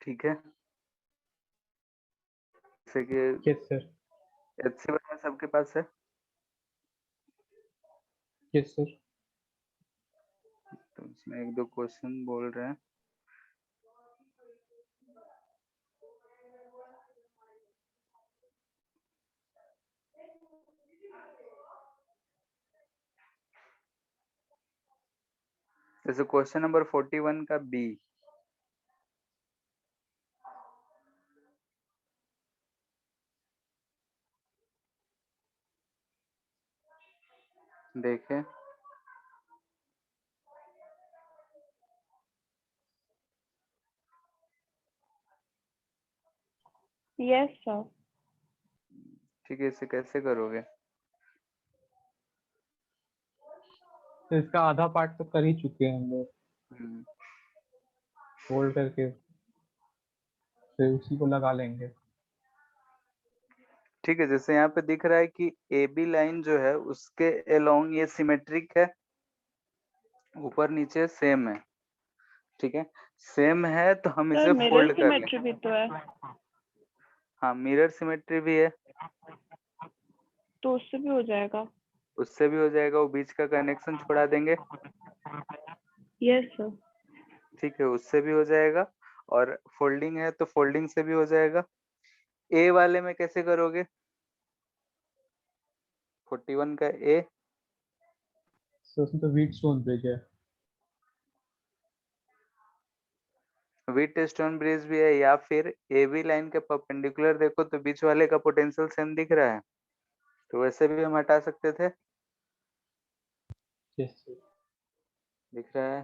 ठीक है, जैसे कि यस सर, HC में सबके पास है। Yes sir. तो इसमें एक दो क्वेश्चन बोल रहे हैं। जैसे क्वेश्चन नंबर 41 का बी, देखें, Yes, sir. ठीक है, इसे कैसे करोगे? तो इसका आधा पार्ट तो कर ही चुके हैं हम लोग, हम्म, फोल्ड करके फिर उसी को लगा लेंगे। ठीक है, जैसे यहाँ पे दिख रहा है कि ए बी लाइन जो है उसके अलोंग ये सिमेट्रिक है, ऊपर नीचे सेम है। ठीक है, सेम है तो हम सर इसे मिरर फोल्ड कर लें। सिमेट्री भी तो है, हाँ, मिरर सिमेट्री भी है, तो उससे भी हो जाएगा। उससे भी हो जाएगा, वो बीच का कनेक्शन छोड़ा देंगे। Yes sir. ठीक है, उससे भी हो जाएगा, और फोल्डिंग है तो फोल्डिंग से भी हो जाएगा। ए वाले में कैसे करोगे? 41 का ए, तो उसमें तो व्हीटस्टोन ब्रिज है। व्हीट स्टोन ब्रिज भी है, या फिर ए बी लाइन के परपेंडिकुलर देखो तो बीच वाले का पोटेंशियल सेम दिख रहा है, तो वैसे भी हम हटा सकते थे। Yes sir. दिख रहा है?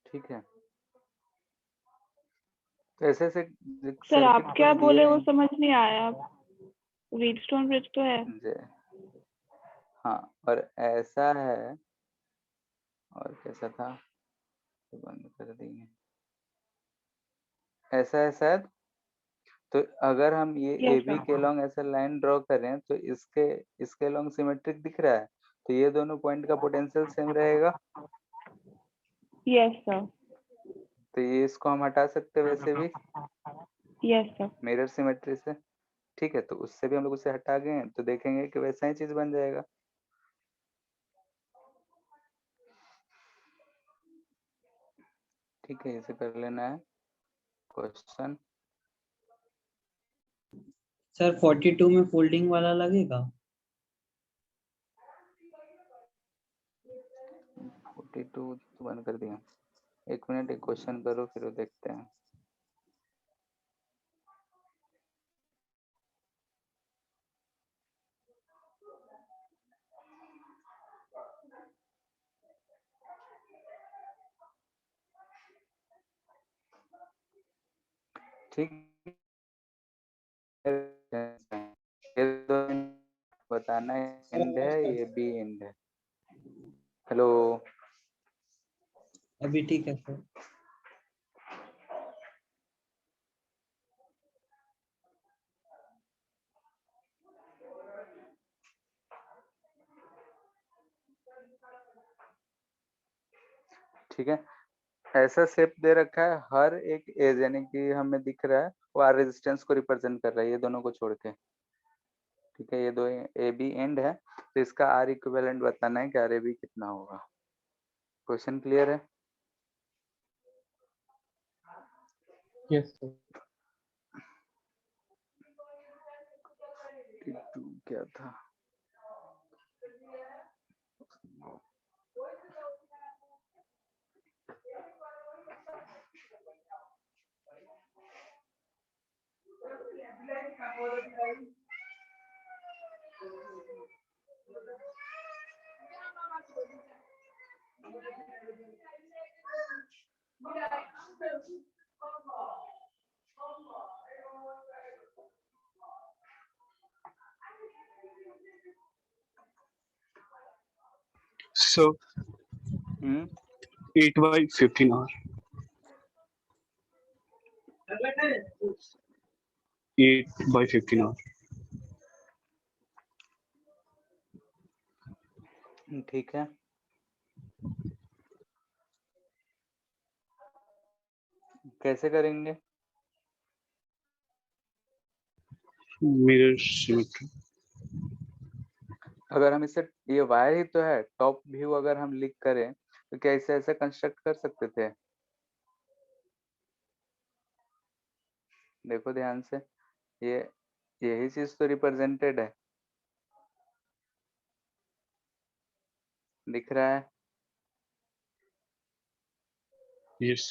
ठीक है, तो ऐसे से सर आप सर्किट क्या कुछ दिए बोले वो हैं। समझ नहीं आया। व्हीटस्टोन ब्रिज तो है। हाँ, और ऐसा है, और कैसा था तो बंद कर दिए, ऐसा है शायद। तो अगर हम ये ए यस बी सर। के लॉन्ग ऐसा लाइन ड्रॉ करें तो इसके लॉन्ग सिमेट्रिक दिख रहा है, तो ये दोनों पॉइंट का पोटेंशियल सेम रहेगा, यस सर। तो ये इसको हम हटा सकते हैं वैसे भी यस सर। मिरर सिमेट्री से। ठीक है, तो उससे भी हम लोग उसे हटा गए हैं, तो देखेंगे कि वैसा ही चीज बन जाएगा। ठीक है, इसे कर लेना है क्वेश्चन। सर 42 में फोल्डिंग वाला लगेगा? 42 तो बंद कर दिया। एक मिनट, एक क्वेश्चन करो फिर वो देखते हैं। ठीक है, ये दो बताना एंड है, ये बी एंड है। हेलो, अभी ठीक है सर। ठीक है, ऐसा शेप दे रखा है, हर एक एज यानी कि हमें दिख रहा है वो आर रेजिस्टेंस को रिप्रेजेंट कर रहा है, ये दोनों को छोड़ के। ठीक है, ये दो ए बी एंड है, तो इसका आर इक्विवेलेंट बताना है कि आर ए बी कितना होगा। क्वेश्चन क्लियर है? Yes sir. क्या था? So 8 by 15 hour. 8 by 15 hour. ठीक है, कैसे करेंगे? Mirror symmetry. अगर हम इसे, ये वायर ही तो है, टॉप व्यू अगर हम लिख करें तो क्या इसे ऐसे कंस्ट्रक्ट कर सकते थे? देखो ध्यान से, ये यही चीज तो रिप्रेजेंटेड है, दिख रहा है? Yes.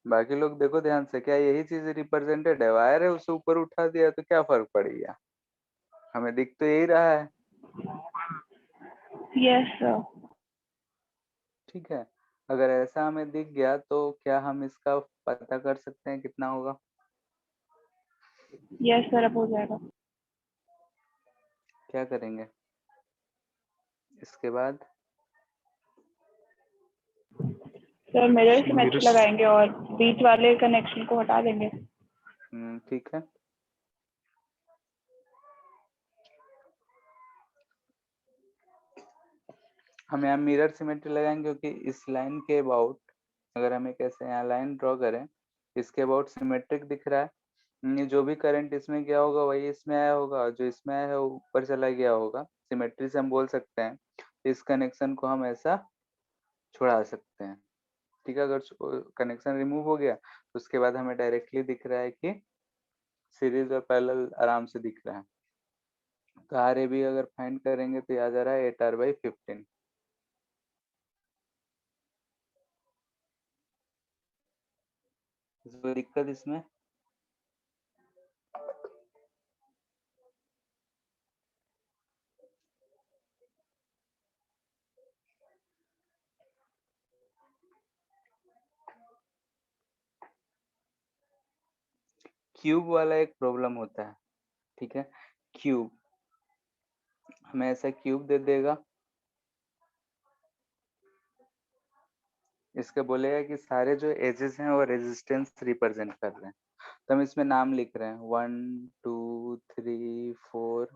बाकी लोग देखो ध्यान से, क्या यही चीज रिप्रेजेंटेड है? वायर है, उसे ऊपर उठा दिया तो क्या फर्क पड़ गया? हमें दिख तो यही रहा है। Yes sir. ठीक है, अगर ऐसा हमें दिख गया तो क्या हम इसका पता कर सकते हैं कितना होगा? यस सर, अब हो जाएगा। क्या करेंगे इसके बाद? Sir mirror So symmetry mirrors. लगाएंगे और बीच वाले कनेक्शन को हटा देंगे। ठीक है, हम यहाँ मिरर सिमेट्री लगाएंगे क्योंकि इस लाइन के अबाउट, अगर हम एक ऐसे यहाँ लाइन ड्रॉ करें, इसके अबाउट सिमेट्रिक दिख रहा है, ये जो भी करंट इसमें गया होगा वही इसमें आया होगा, जो इसमें आया है वो ऊपर चला गया होगा। सिमेट्री से हम बोल सकते हैं इस कनेक्शन को हम ऐसा छुड़ा सकते हैं। ठीक है, अगर कनेक्शन रिमूव हो गया तो उसके बाद हमें डायरेक्टली दिख रहा है कि सीरीज और पैरेलल आराम से दिख रहा है। तो आर ए बी अगर फाइंड करेंगे तो याद आ रहा है 8r/15। कोई दिक्कत इसमें? क्यूब वाला एक प्रॉब्लम होता है। ठीक है, क्यूब हमें ऐसा क्यूब दे देगा, इसके बोलेगा कि सारे जो एजेस हैं वो रेजिस्टेंस रिप्रेजेंट कर रहे हैं, तो हम इसमें नाम लिख रहे हैं 1 2 3 4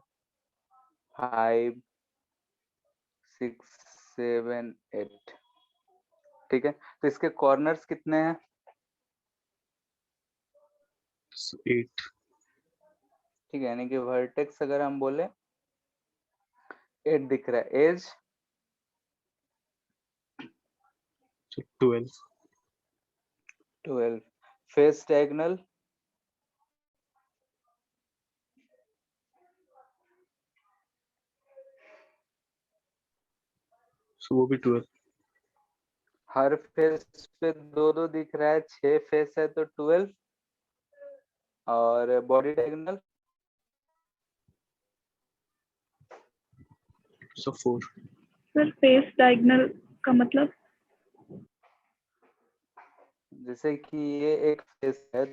5 6 7 8। ठीक है, तो इसके कॉर्नर्स कितने हैं? So 8. ठीक है, यानी कि वर्टेक्स अगर हम बोले 8 दिख रहा है, edge So 12. 12, face diagonal So वो भी 12. हर फेस पे दो दो दिख रहा है, 6 फेस है तो 12, और body diagonal So 4. Sir face diagonal का मतलब? जैसे कि ये एक फेस है,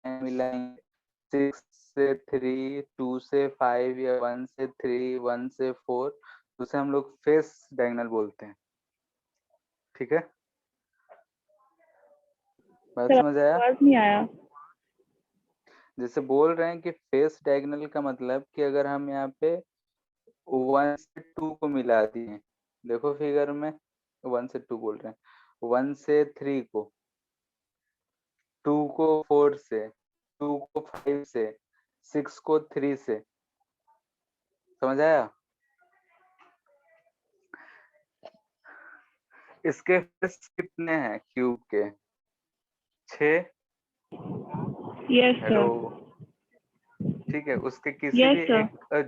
मिलाएंगे 6 से 3, 2 से 5 या 1 से 3, 1 से 4, तो उसे हम लोग फेस डायगोनल बोलते हैं। ठीक है, बात सर समझ आया? आवाज नहीं आया। जैसे बोल रहे हैं कि फेस डायगोनल का मतलब कि अगर हम यहाँ पे 1 से 2 को मिला दिए, देखो फिगर में 1 से 2 बोल रहे हैं, 1 से 3 को, 2 को 4 से, 2 को 5 से, 6 को 3 से, समझ आया? इसके फेस कितने हैं क्यूब के? 6। Yes hello, sir. ठीक है, उसके किसी यस भी सर। एक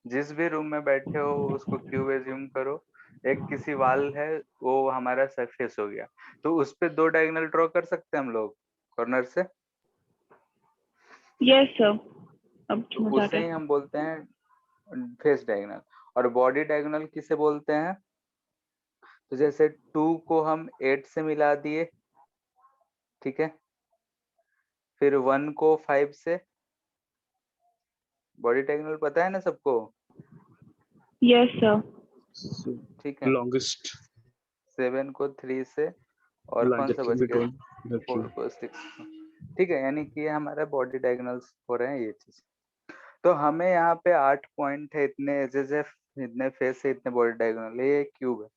जिस भी रूम में बैठे हो उसको क्यूब एज्यूम करो, एक किसी वाल है, वो हमारा सरफेस हो गया, तो उस पे 2 डायगोनल ड्रॉ कर सकते हैं हम लोग कॉर्नर से, यस सर। अब तो समझ आ उसे ही गया। हम बोलते हैं फेस डायगोनल। और बॉडी डायगोनल किसे बोलते हैं? तो जैसे 2 को हम 8 से मिला दिए, ठीक है, फिर 1 को 5 से, बॉडी डायगोनल पता है ना सबको? Yes sir. ठीक है, longest 7 को 3 से, और line कौन सा that बच came गया? between the 4 cube. को 6। ठीक है, यानी कि ये हमारा बॉडी डायगोनल्स हो रहे हैं ये चीज। तो हमें यहाँ पे 8 पॉइंट है, इतने एजेस है, इतने फेस है, इतने बॉडी डायगोनल है, ये क्यूब है।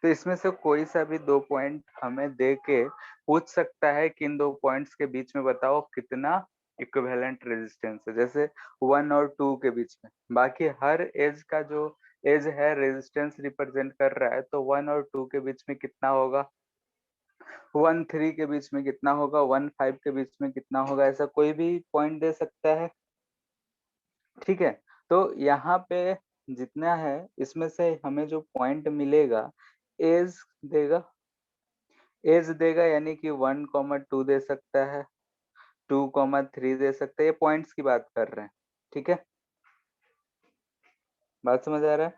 तो इसमें से कोई सा भी 2 पॉइंट हमें दे के पूछ सकता है कि इन 2 पॉइंट्स के बीच में बताओ कितना इक्विवेलेंट रेजिस्टेंस है, जैसे 1 और 2 के बीच में। बाकी हर एज का जो एज है रेजिस्टेंस रिप्रेजेंट कर रहा है, तो 1 और 2 के बीच में कितना होगा, 1 3 के बीच में कितना होगा, 1 5 के बीच में कितना होगा, ऐसा कोई भी पॉइंट दे सकता है। ठीक है, तो यहाँ पे जितना है इसमें से हमें जो पॉइंट मिलेगा, एज देगा, एज देगा, यानी कि 1,2 दे सकता है, 2,3 दे सकता है, ये पॉइंट्स की बात कर रहे हैं। ठीक है, बात समझ आ रहा है?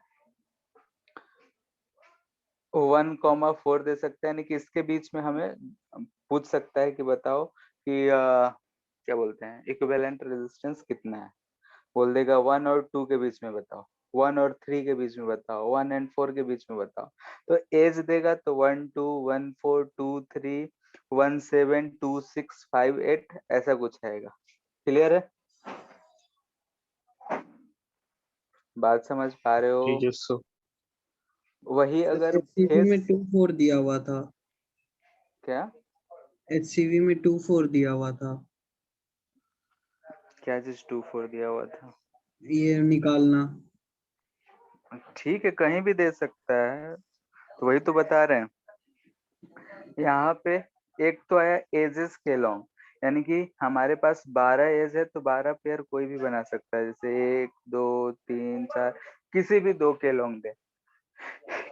1,4 दे सकता है, यानी कि इसके बीच में हमें पूछ सकता है कि बताओ कि क्या बोलते हैं, इक्विवेलेंट रेजिस्टेंस कितना है। बोल देगा 1 और 2 के बीच में बताओ, 1 और 3 के बीच में बताओ, 1 एंड 4 के बीच में बताओ। तो एज देगा तो 1 2 1 4 2 3 1 7 2 6 5 8 ऐसा कुछ आएगा। क्लियर है? बात समझ पा रहे हो? Yes, sir. वही अगर HCV में फेस 2 4 दिया हुआ था, क्या HCV में 2 4 दिया हुआ था, क्या चीज 2 4 दिया हुआ था? ये निकालना। ठीक है, कहीं भी दे सकता है, तो वही तो बता रहे हैं। यहाँ पे एक तो आया एजेस के लॉन्ग, यानी कि हमारे पास 12 एज है, तो 12 पेयर कोई भी बना सकता है, जैसे 1 2 3 4 किसी भी 2 के लॉन्ग दे।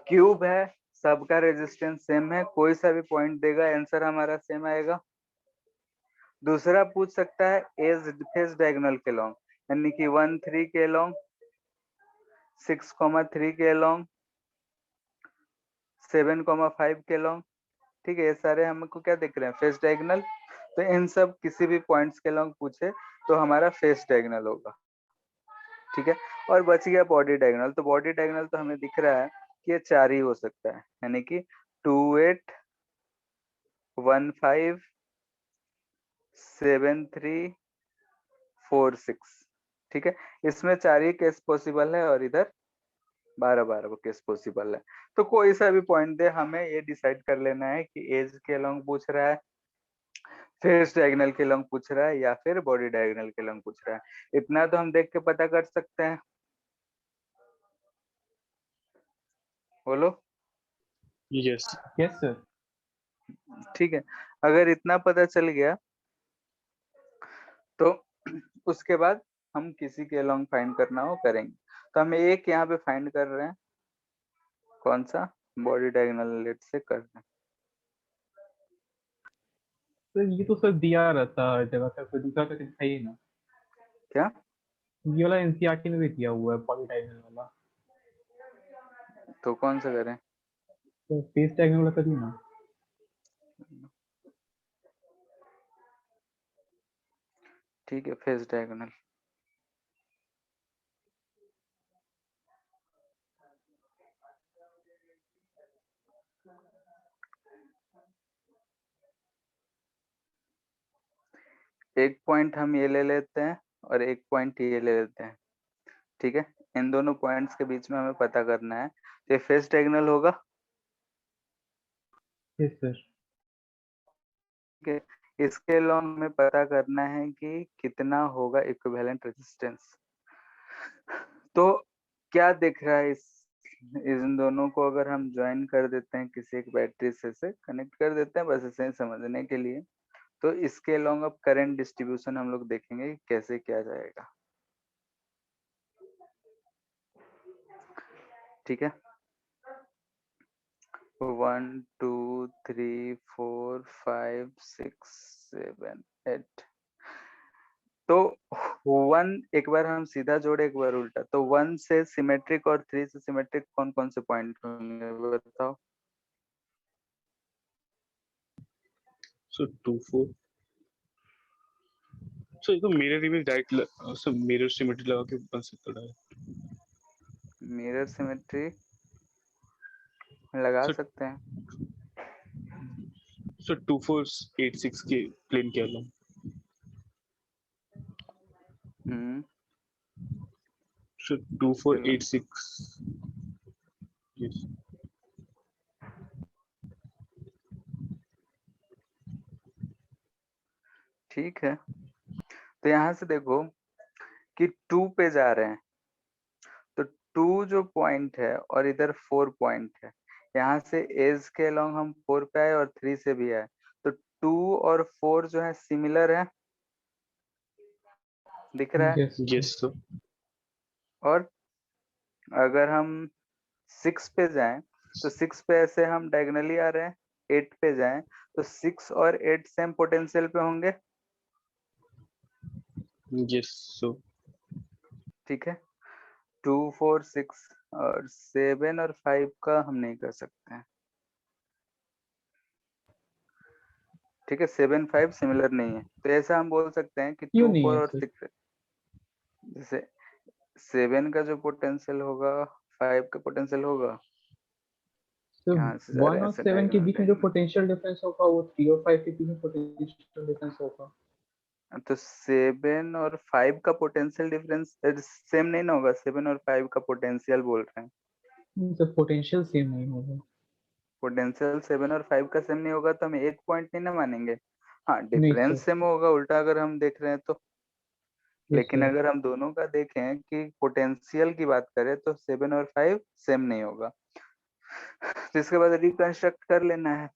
क्यूब है, सबका रेजिस्टेंस सेम है, कोई सा भी पॉइंट देगा आंसर हमारा सेम आएगा। दूसरा पूछ सकता है एज फेस डायगोनल के लॉन्ग, यानी कि 1 3 के लॉन्ग, 6,3 के लॉन्ग, 7,5 के लॉन्ग। ठीक है, ये सारे हमको क्या दिख रहे हैं, फेस डायगोनल। तो इन सब किसी भी पॉइंट्स के लॉन्ग पूछे तो हमारा फेस डायगोनल होगा। ठीक है, और बच गया बॉडी डायगोनल। तो बॉडी डायगोनल तो हमें दिख रहा है कि ये 4 ही हो सकता है, यानी कि 2 8 1 5 7 3 4 6। ठीक है, इसमें 4 ही केस पॉसिबल है और इधर 12 को केस पॉसिबल है। तो कोई सा भी पॉइंट दे, हमें ये डिसाइड कर लेना है कि एज के लॉन्ग पूछ रहा है, फेस डायगोनल के लॉन्ग पूछ रहा है, या फिर बॉडी डायगोनल के लॉन्ग पूछ रहा है। इतना तो हम देख के पता कर सकते हैं। बोलो। Yes. Yes sir. ठीक है, अगर इतना पता चल गया तो उसके बाद हम किसी के लॉन्ग फाइंड करना हो करेंगे। तो हम एक यहाँ पे फाइंड कर रहे हैं, कौन सा, बॉडी डायगोनल लेट से कर रहे हैं। सर ये तो सर दिया रहता है हर जगह का, कोई दूसरा तो है ही ना। क्या? ये वाला एनसीईआरटी में भी दिया हुआ है बॉडी डायगोनल वाला। तो कौन सा करें? तो फेस डायगोनल वाला करिए ना। ठीक है, फेस डायगोनल। एक पॉइंट हम ये ले लेते हैं और एक पॉइंट ये ले लेते हैं, ठीक है। इन दोनों पॉइंट्स के बीच में हमें पता करना है, तो ये फेस डायगोनल होगा, यस सर। ठीक है। इसके अलोंग हमें पता करना है कि कितना होगा इक्विवेलेंट रेजिस्टेंस। तो क्या दिख रहा है इन दोनों को अगर हम ज्वाइन कर देते हैं किसी एक बैटरी से कनेक्ट कर देते हैं, बस ऐसे ही समझने के लिए। तो इसके अलोंग अब करंट डिस्ट्रीब्यूशन हम लोग देखेंगे कि कैसे किया जाएगा, ठीक है। 1 2 3 4 5 6 7 8। तो 1 एक बार हम सीधा जोड़े, एक बार उल्टा, तो 1 से सिमेट्रिक और 3 से सिमेट्रिक कौन कौन से पॉइंट होंगे बताओ। सो 2 4 सो ये तो mirror image direct so mirror symmetry लगा के बन सकता है। मिरर सिमेट्री लगा सो सकते हैं। सो 2 4 8 6 के प्लेन के अलोंग। सो 2 4 चलो 8 6 यस। ठीक है, तो यहाँ से देखो कि 2 पे जा रहे हैं, तो 2 जो पॉइंट है और इधर 4 पॉइंट है, यहाँ से एज के अलोंग हम 4 पे आए और 3 से भी आए, तो 2 और 4 जो है सिमिलर है, दिख रहा है। Yes yes sir. और अगर हम 6 पे जाएं, तो 6 पे ऐसे हम डायगोनली आ रहे हैं, 8 पे जाएं तो 6 और 8 सेम पोटेंशियल पे होंगे, यस सो ठीक है। 2 4 6 और 7 और 5 का हम नहीं कर सकते हैं, ठीक है। 7 5 सिमिलर नहीं है, तो ऐसा हम बोल सकते हैं कि क्यों 2 नहीं 4 है और सर? 6, जैसे 7 का जो पोटेंशियल होगा 5 का पोटेंशियल होगा, तो यहाँ से जा रहे 1 हैं और ऐसे 7 के डायगोनल बीच में जो डायगोनल, पोटेंशियल डिफरेंस होगा वो 3 और 5 के बीच में पोटेंशियल डिफरेंस होगा। तो 7 और 5 का पोटेंशियल डिफरेंस सेम नहीं ना होगा, 7 और 5 का पोटेंशियल बोल रहे हैं। तो पोटेंशियल सेम नहीं होगा। पोटेंशियल 7 और 5 का सेम नहीं होगा तो हम एक पॉइंट नहीं ना मानेंगे। हाँ, नहीं डिफरेंस सर। सेम होगा उल्टा अगर हम देख रहे हैं तो। यस लेकिन सर। अगर हम दोनों का देखें कि पोटेंशियल की बात करें तो 7 और 5 सेम नहीं होगा। तो इसके बाद रिकंस्ट्रक्ट कर लेना है,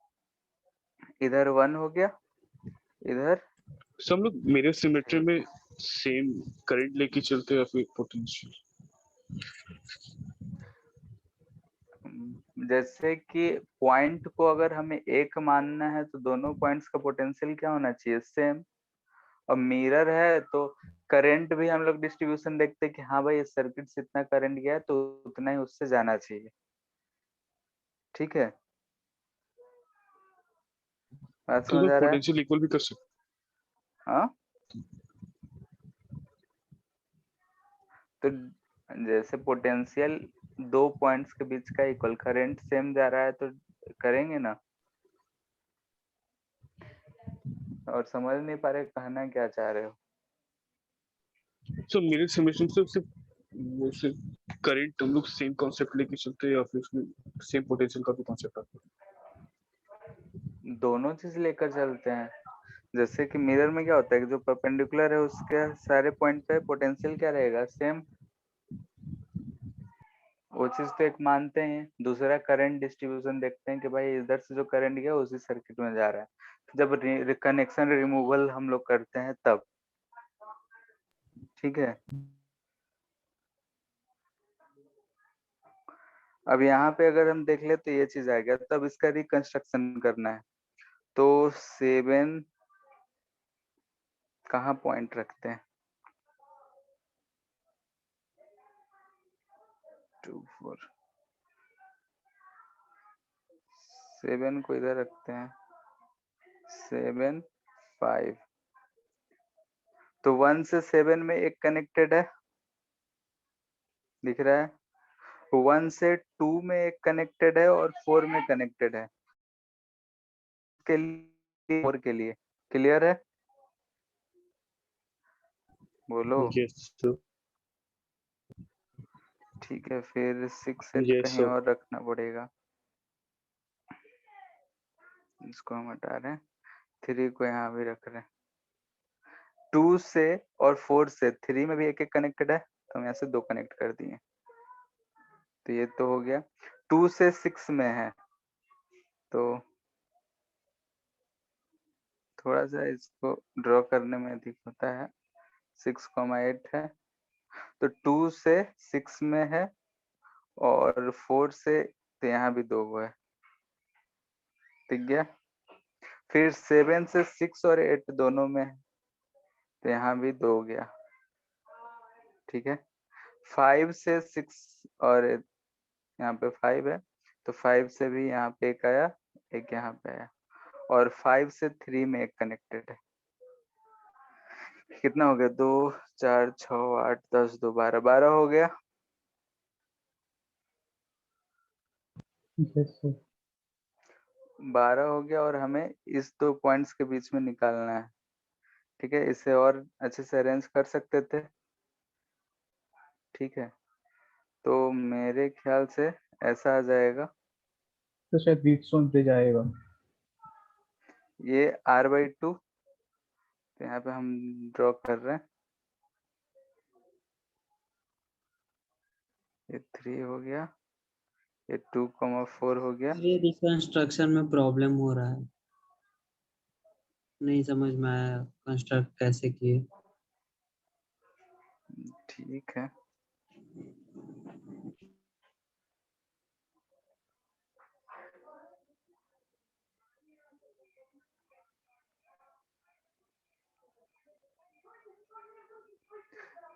इधर 1 हो गया, इधर सो हम लोग मिरर सिमेट्री में सेम करंट लेके चलते हैं या फिर पोटेंशियल। जैसे कि पॉइंट को अगर हमें एक मानना है तो दोनों पॉइंट्स का पोटेंशियल क्या होना चाहिए, सेम। और मिरर है तो करंट भी हम लोग डिस्ट्रीब्यूशन देखते हैं कि हाँ भाई इस सर्किट से इतना करंट गया है तो उतना ही उससे जाना चाहिए, ठीक है। बात तो समझ आ रहा है? पोटेंशियल इक्वल भी कर सकते। हाँ, तो जैसे पोटेंशियल दो पॉइंट्स के बीच का इक्वल, करंट सेम जा रहा है तो करेंगे ना। और समझ नहीं पा रहे कहना क्या चाह रहे हो। सो मिरर सिमेट्री से सिर्फ करंट हम लोग सेम कॉन्सेप्ट लेके चलते हैं या फिर उसमें सेम पोटेंशियल का भी कॉन्सेप्ट आता है। दोनों चीज लेकर चलते हैं। जैसे कि मिरर में क्या होता है कि जो परपेंडिकुलर है उसके सारे पॉइंट पे पोटेंशियल क्या रहेगा, सेम। वो चीज तो एक मानते हैं। दूसरा करंट डिस्ट्रीब्यूशन देखते हैं कि भाई इधर से जो करंट गया उसी सर्किट में जा रहा है, जब कनेक्शन रिमूवल हम लोग करते हैं तब, ठीक है। अब यहाँ पे अगर हम देख ले तो ये चीज आ गया, तब इसका रिकंस्ट्रक्शन करना है। तो 7 कहाँ पॉइंट रखते हैं, 2 4 7 को इधर रखते हैं, 7 5। तो 1 से 7 में एक कनेक्टेड है, दिख रहा है। 1 से 2 में एक कनेक्टेड है और 4 में कनेक्टेड है, के लिए 4 के लिए क्लियर है? बोलो। yes sir, ठीक है, फिर 6 सेट yes कहीं sir, और रखना पड़ेगा, इसको हम हटा रहे हैं, 3 को यहाँ भी रख रहे हैं। 2 से और 4 से 3 में भी एक एक कनेक्टेड है, तो हम यहाँ से 2 कनेक्ट कर दिए, तो ये तो हो गया। 2 से 6 में है, तो थोड़ा सा इसको ड्रॉ करने में अधिक होता है। 6,8 है, तो 2 से 6 में है और 4 से, तो यहाँ भी 2 है, ठीक गया। फिर 7 से 6 और 8 दोनों में है, तो यहाँ भी 2 गया, ठीक है। 5 से 6 और यहाँ पे 5 है, तो 5 से भी यहाँ पे एक आया, एक यहाँ पे आया, और 5 से 3 में एक कनेक्टेड है। कितना हो गया? 2 4 6 8 10 2 12, 12 हो गया। Yes sir. 12 हो गया, और हमें इस 2 पॉइंट्स के बीच में निकालना है, ठीक है। इसे और अच्छे से अरेंज कर सकते थे, ठीक है। तो मेरे ख्याल से ऐसा आ जाएगा, तो शायद व्हीटस्टोन ब्रिज आएगा। ये r/2, तो यहाँ पे हम ड्रॉ कर रहे हैं, ये 3 हो गया, ये 2,4 हो गया। ये रिकंस्ट्रक्शन में प्रॉब्लम हो रहा है, नहीं समझ में आया कंस्ट्रक्ट कैसे किए। ठीक है,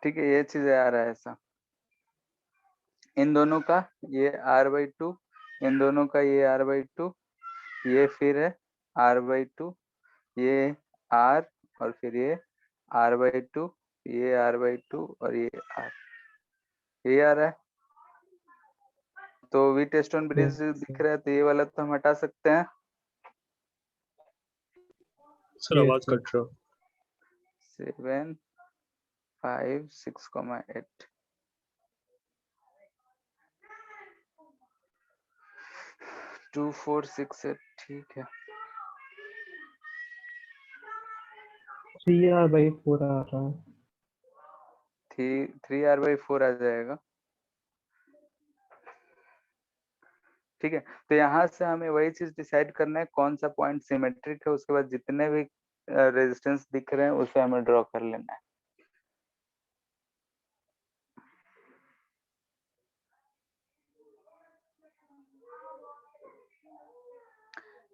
ठीक है, ये चीज आ रहा है ऐसा। इन दोनों का ये r/2, इन दोनों का ये r/2, ये फिर है r/2, ये r, और फिर ये r/2, ये r/2, और ये r, ये आ रहा है। तो व्हीटस्टोन ब्रिज दिख रहा है, तो ये वाला तो हम हटा सकते हैं। सर Yes, आवाज sir. कट रहा। 7 5 6,8, 2 4 6 8, ठीक है। 3r/4 आ रहा है। 3r/4 आ जाएगा, ठीक है। तो यहाँ से हमें वही चीज डिसाइड करना है, कौन सा पॉइंट सिमेट्रिक है, उसके बाद जितने भी रेजिस्टेंस दिख रहे हैं उसे हमें ड्रॉ कर लेना है।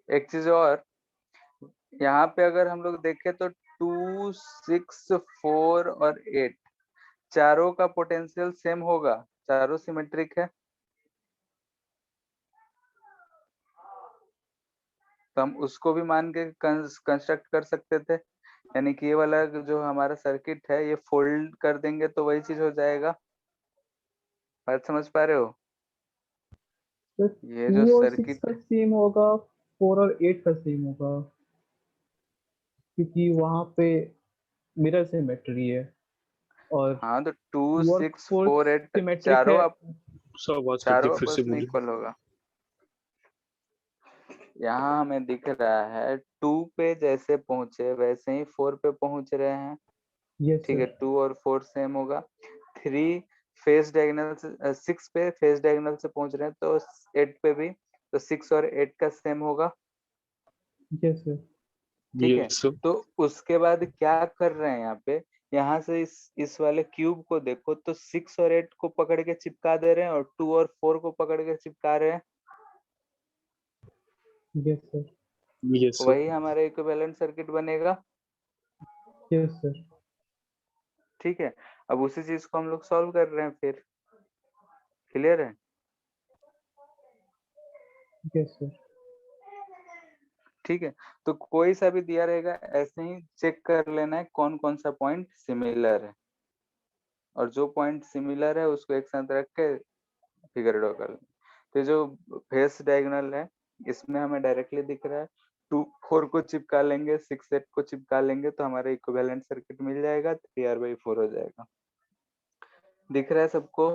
एक चीज और, यहाँ पे अगर हम लोग देखें तो 2 6 4 और 8 चारों का पोटेंशियल सेम होगा, चारों सिमेट्रिक है, तो हम उसको भी मान के कंस्ट्रक्ट कर सकते थे। यानी कि ये वाला जो हमारा सर्किट है, ये फोल्ड कर देंगे तो वही चीज हो जाएगा। बात समझ पा रहे हो? तो ये जो 2 और 6 सर्किट, का सेम होगा, 4 और 8 का सेम होगा, क्योंकि वहां पे मिरर सिमेट्री है, और हाँ, तो 2 2 और 6 4 4 8 सिमेट्रिक है। सर आवाज कट चारों गई, फिर से आपस में बोलिए। इक्वल होगा। यहाँ हमें दिख रहा है 2 पे जैसे पहुंचे वैसे ही 4 पे पहुंच रहे हैं, यस ठीक है। सर। 2 और 4 सेम होगा। 3 फेस डायगोनल से 6 पे फेस डायगोनल से पहुंच रहे हैं, तो 8 पे भी, तो 6 और 8 का सेम होगा, यस सर। ठीक है। यस सर, तो उसके बाद क्या कर रहे हैं यहाँ पे, यहाँ से इस वाले क्यूब को देखो, तो 6 और 8 को पकड़ के चिपका दे रहे हैं और 2 और 4 को पकड़ के चिपका रहे हैं, यस सर। यस सर, वही हमारा इक्विवेलेंट सर्किट बनेगा, यस सर। ठीक है। अब उसी चीज को हम लोग सॉल्व कर रहे हैं, फिर क्लियर है? Yes sir. ठीक है, तो कोई सा भी दिया रहेगा ऐसे ही चेक कर लेना है कौन कौन सा पॉइंट सिमिलर है, और जो पॉइंट सिमिलर है उसको एक साथ रख के फिगर ड्रॉ कर लेना। तो जो फेस डायगोनल है इसमें हमें डायरेक्टली दिख रहा है 2 4 को चिपका लेंगे, 6 8 को चिपका लेंगे तो हमारा इक्विवेलेंट सर्किट मिल जाएगा, 3R/4 हो जाएगा। दिख रहा है सबको?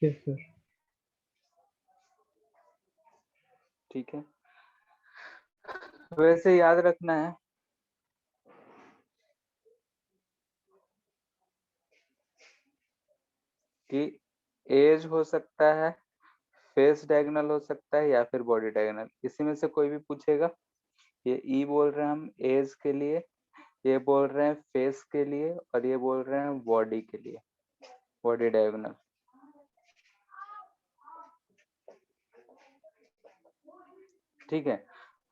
Yes sir. ठीक है, वैसे याद रखना है कि एज हो सकता है, फेस डायगोनल हो सकता है या फिर बॉडी डायगोनल, इसी में से कोई भी पूछेगा। ये ई बोल रहे हैं हम एज के लिए, ये बोल रहे हैं फेस के लिए, और ये बोल रहे हैं बॉडी के लिए, बॉडी डायगोनल। ठीक है,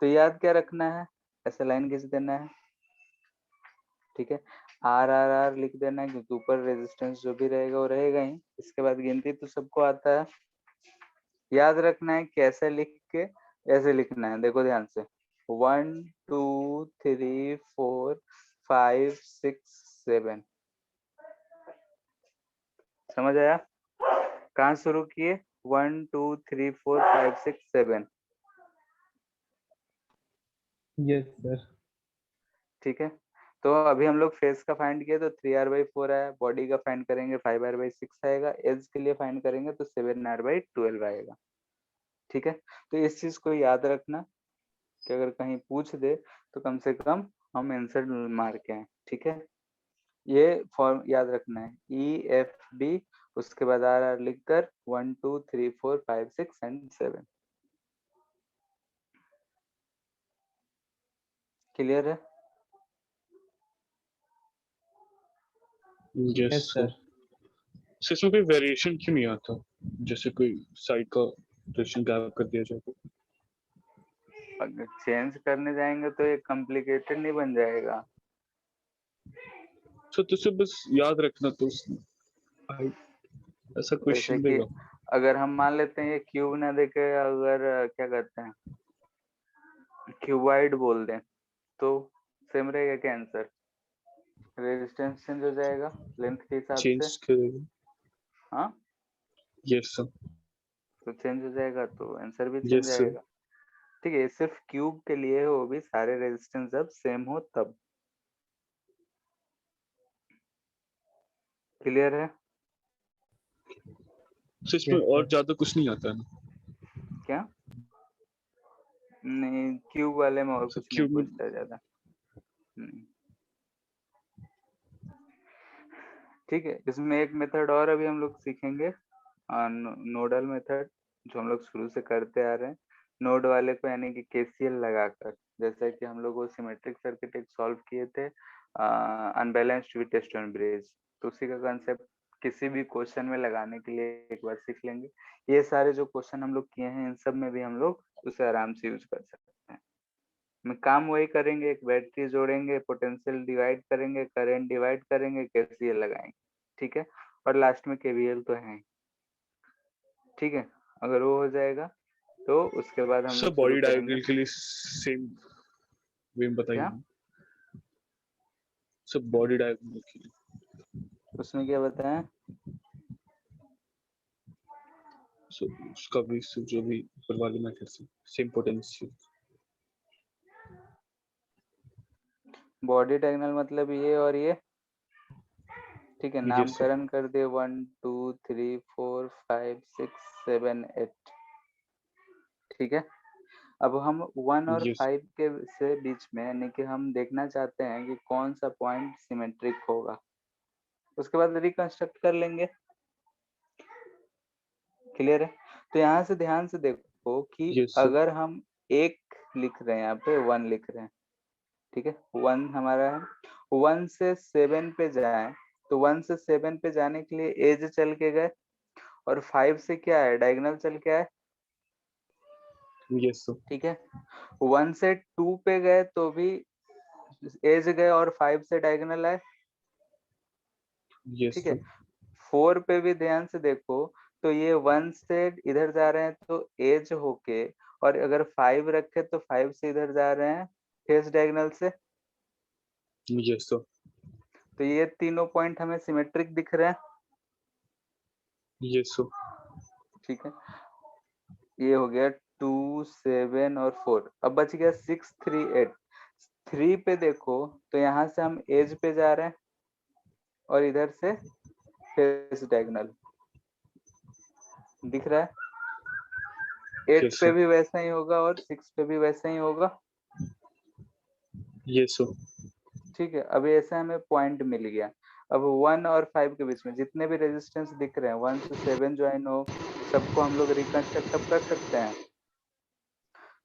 तो याद क्या रखना है, ऐसे लाइन खींच देना है। ठीक है, RRR लिख देना है क्योंकि ऊपर रेजिस्टेंस जो भी रहेगा वो रहेगा ही। इसके बाद गिनती तो सबको आता है, याद रखना है कैसे लिख के ऐसे लिखना है। देखो ध्यान से 1 2 3 4 5 6 7, समझ आया? कहाँ शुरू किए? 1 2 3 4 5 6 7। Yes sir. ठीक है, तो अभी हम लोग फेस का फाइंड किए तो 3R/4 आया, बॉडी का फाइंड करेंगे 5R/6 आएगा, एज के लिए फाइंड करेंगे तो 7R/12 आएगा। ठीक है, तो इस चीज को याद रखना कि अगर कहीं पूछ दे तो कम से कम हम आंसर मार के आए। ठीक है, ये फॉर्म याद रखना है, EFB, उसके बाद RR लिखकर 1 2 3 4 5 6 एंड 7। क्लियर है? Yes yes sir. सर। इसमें कोई वेरिएशन क्यों नहीं आता, जैसे कोई साइड का डायरेक्शन गैप कर दिया जाए तो? अगर चेंज करने जाएंगे तो ये कॉम्प्लिकेटेड नहीं बन जाएगा। सर तो सिर्फ बस याद रखना, तो ऐसा जैसे क्वेश्चन कि देगा। अगर हम मान लेते हैं ये क्यूब ना देके अगर क्या कहते हैं क्यूबाइड बोल दें तो सेम रहेगा क्या आंसर? रेजिस्टेंस चेंज हो जाएगा लेंथ के हिसाब से। चेंज करेगा। हाँ, यस सर। तो चेंज हो जाएगा तो आंसर भी चेंज यस सर। आएगा। ठीक है, ये सिर्फ क्यूब के लिए है, वो भी सारे रेजिस्टेंस जब सेम हो तब। क्लियर है? सर इसमें यस और सर। ज्यादा कुछ नहीं आता है ना? क्या नहीं, क्यूब वाले में और सर कुछ नहीं क्यूब में पूछता है ज्यादा। नहीं। ठीक है, इसमें एक मेथड और अभी हम लोग सीखेंगे, नोडल मेथड, जो हम लोग शुरू से करते आ रहे हैं। नोड वाले को यानी कि KCL लगाकर, जैसे कि हम लोग वो सिमेट्रिक सर्किट एक सॉल्व किए थे अनबैलेंस्ड व्हीटस्टोन ब्रिज, तो उसी का कंसेप्ट किसी भी क्वेश्चन में लगाने के लिए एक बार सीख लेंगे। ये सारे जो क्वेश्चन हम लोग किए हैं इन सब में भी हम लोग उसे आराम से यूज कर सकते हैं। में काम वही करेंगे, एक बैटरी जोड़ेंगे, पोटेंशियल डिवाइड करेंगे, करंट डिवाइड करेंगे, KCL लगाएंगे। ठीक है, और लास्ट में KVL तो है। ठीक है, अगर वो हो जाएगा तो उसके बाद हम सर लोग शुरू बॉडी करेंगे। डायगोनल के लिए सेम वे में बताइए क्या ना। सर बॉडी डायगोनल के लिए उसमें क्या बताएं? सर उसका भी सर जो भी ऊपर वाले मेथड से सेम पोटेंशियल। बॉडी डायगोनल मतलब ये और ये। ठीक है, यस सर। नामकरण कर दे 1 2 3 4 5 6 7 8। ठीक है, अब हम 1 और यस 5 के से बीच में यानी कि हम देखना चाहते हैं कि कौन सा पॉइंट सिमेट्रिक होगा, उसके बाद रिकंस्ट्रक्ट कर लेंगे। क्लियर है? तो यहाँ से ध्यान से देखो कि यस सर। अगर हम एक लिख रहे हैं, यहाँ पे 1 लिख रहे हैं, ठीक है, 1 हमारा है, 1 से 7 पे जाए तो 1 से 7 पे जाने के लिए एज चल के गए, और 5 से क्या है डायगोनल चल के आए। Yes sir. ठीक है, 1 से 2 पे गए तो भी एज गए और 5 से डायगोनल आए। यस ठीक है, सर। 4 पे भी ध्यान से देखो तो ये 1 से इधर जा रहे हैं तो एज होके और अगर 5 रखे तो 5 से इधर जा रहे हैं फेस डायगोनल से, Yes, sir. तो ये तीनों पॉइंट हमें सिमेट्रिक दिख रहे हैं। Yes, sir. ठीक है, ये हो गया 2, 7 और 4। अब बच गया 6, 3, 8। 3 पे देखो तो यहाँ से हम एज पे जा रहे हैं और इधर से फेस डायगोनल दिख रहा है। 8 Yes, पे sir. भी वैसा ही होगा और 6 पे भी वैसा ही होगा। Yes, sir. ठीक है, अब ऐसे हमें पॉइंट मिल गया। अब 1 और 5 के बीच में जितने भी रेजिस्टेंस दिख रहे हैं 1 से 7 ज्वाइन हो, सबको हम लोग रिकंस्ट्रक्ट अब कर सकते हैं।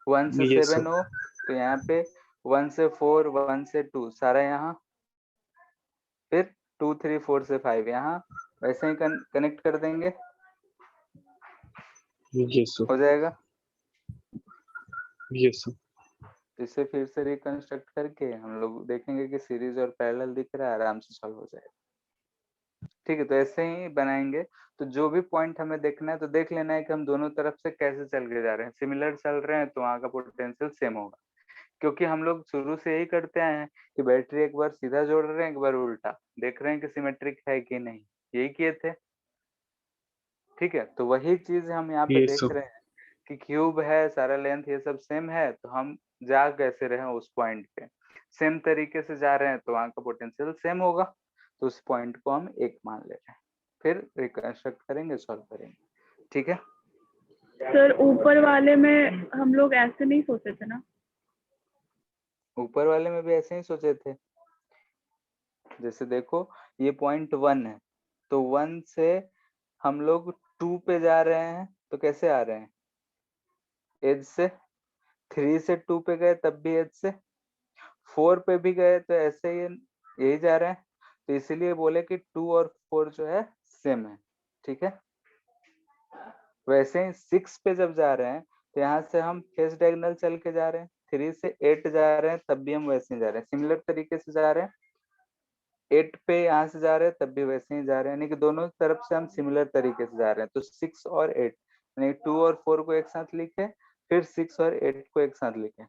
1 से Yes, sir. 7 हो तो यहाँ पे 1 से 4, 1 से 2 सारा यहाँ, फिर 2, 3, 4 से 5 यहाँ, वैसे ही कनेक्ट कर देंगे, Yes, sir. हो जाएगा। Yes, sir. इसे फिर से रिकंस्ट्रक्ट करके हम लोग देखेंगे कि सीरीज और पैरेलल दिख रहा है, आराम से सॉल्व हो जाएगा। ठीक है, तो ऐसे ही बनाएंगे। तो जो भी पॉइंट हमें देखना है तो देख लेना है कि हम दोनों तरफ से कैसे चल के जा रहे हैं। सिमिलर चल रहे हैं तो वहां का पोटेंशियल सेम होगा, क्योंकि हम लोग शुरू से यही करते आए हैं कि बैटरी एक बार सीधा जोड़ रहे हैं, एक बार उल्टा, देख रहे हैं कि सिमेट्रिक है कि नहीं, यही किए थे। ठीक है, तो वही चीज हम यहाँ पे Yes, देख sir. रहे हैं कि क्यूब है, सारा लेंथ ये सब सेम है, तो हम जा कैसे रहे हैं उस पॉइंट पे, सेम तरीके से जा रहे हैं तो वहां का पोटेंशियल सेम होगा। तो उस पॉइंट को हम 1 मान ले रहे हैं, फिर रिकंस्ट्रक्ट करेंगे, सॉल्व करेंगे। ठीक है, सर ऊपर वाले में हम लोग ऐसे नहीं सोचे थे ना? ऊपर वाले में भी ऐसे ही सोचे थे। जैसे देखो ये पॉइंट 1 है, तो 1 से हम लोग 2 पे जा रहे हैं तो कैसे आ रहे हैं, एज से। 3 से 2 पे गए तब भी एज से। 4 पे भी गए तो ऐसे ही यही जा रहे हैं, तो इसीलिए बोले कि 2 और 4 जो है सेम है। ठीक है, वैसे ही 6 पे जब जा रहे हैं तो यहाँ से हम फेस डायगोनल चल के जा रहे हैं। 3 से 8 जा रहे हैं तब भी हम वैसे ही जा रहे हैं, सिमिलर तरीके से जा रहे हैं। 8 पे यहाँ से जा रहे हैं तब भी वैसे ही जा रहे हैं, यानी कि दोनों तरफ से हम सिमिलर तरीके से जा रहे हैं। तो 6 और 8 यानी 2 और 4 को एक साथ लिखे, फिर 6 और 8 को एक साथ लिखे।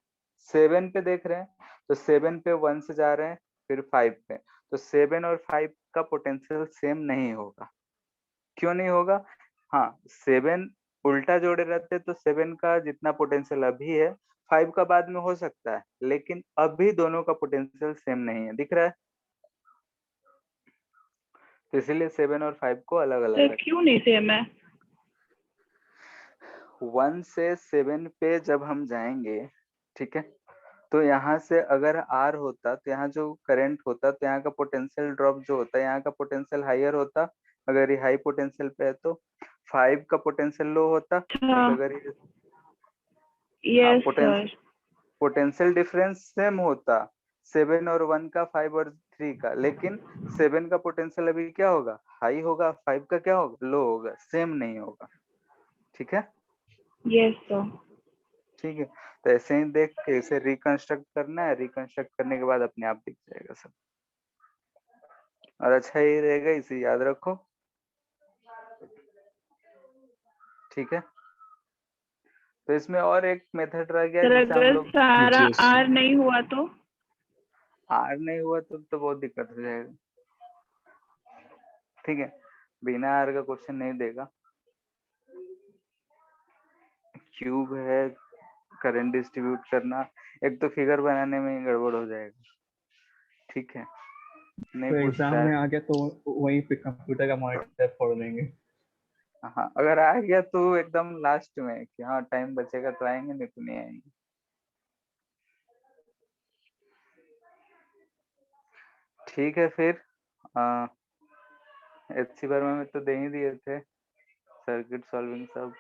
7 पे देख रहे हैं तो 7 पे 1 से जा रहे हैं, फिर 5 पे, तो 7 और 5 का पोटेंशियल सेम नहीं होगा। क्यों नहीं होगा? हाँ, 7 उल्टा जोड़े रहते तो 7 का जितना पोटेंशियल अभी है 5 का बाद में हो सकता है, लेकिन अभी दोनों का पोटेंशियल सेम नहीं है, दिख रहा है। तो इसीलिए 7 और 5 को अलग अलग सर रखें। क्यों नहीं सेम है? 1 से 7 पे जब हम जाएंगे, ठीक है, तो यहाँ से अगर R होता तो यहाँ जो करंट होता तो यहाँ का पोटेंशियल ड्रॉप जो होता है, यहाँ का पोटेंशियल हायर होता। अगर ये हाई पोटेंशियल पे है तो 5 का पोटेंशियल लो होता। अच्छा, अगर ये yes sir. Potential difference same होता 7 और 1 का, 5 और 3 का, लेकिन 7 का पोटेंशियल अभी क्या होगा, हाई होगा, 5 का क्या होगा, लो होगा, सेम नहीं होगा। ठीक है, यस सर। ठीक है, तो ऐसे ही देख के इसे रिकंस्ट्रक्ट करना है, रिकंस्ट्रक्ट करने के बाद अपने आप दिख जाएगा सब, और अच्छा ही रहेगा, इसे याद रखो। ठीक है, तो इसमें और एक मेथड रह गया सर जिसे हम अगर लोग, सारा Yes. आर नहीं हुआ तो? आर नहीं हुआ तो बहुत दिक्कत हो जाएगा। ठीक है, बिना आर का क्वेश्चन नहीं देगा। क्यूब है, करंट डिस्ट्रीब्यूट करना, एक तो फिगर बनाने में ही गड़बड़ हो जाएगा। ठीक है, नहीं तो पूछता एग्जाम है। में आ गया तो वहीं पे कंप्यूटर का मॉनिटर फोड़ देंगे। हाँ, अगर आ गया तो एकदम लास्ट में कि हाँ टाइम बचेगा तो आएंगे, नहीं तो नहीं आएंगे। ठीक है, फिर एचसी वर्मा में तो दे ही दिए थे सर्किट सॉल्विंग सब।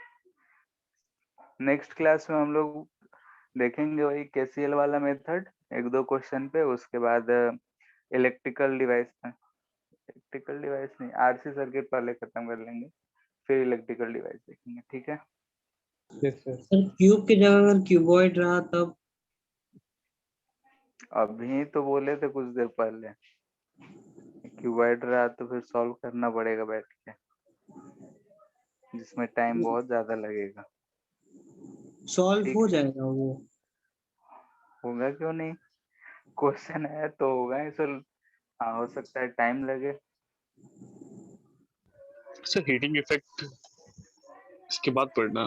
नेक्स्ट क्लास में हम लोग देखेंगे वही केसीएल वाला मेथड, 1-2 क्वेश्चन पे, उसके बाद इलेक्ट्रिकल डिवाइस नहीं, आरसी सर्किट पहले खत्म कर लेंगे, फिर इलेक्ट्रिकल डिवाइस देखेंगे। ठीक है, यस सर। सर क्यूब की जगह अगर क्यूबॉइड रहा तब? अभी तो बोले थे कुछ देर पहले, क्यूबॉइड रहा तो फिर सॉल्व करना पड़ेगा बैठ के, जिसमें टाइम बहुत ज्यादा लगेगा। सॉल्व ठीक हो है। जाएगा वो। होगा क्यों नहीं, क्वेश्चन है तो होगा ही सर। हाँ हो सकता है टाइम लगे। सर हीटिंग इफेक्ट इसके बाद पढ़ना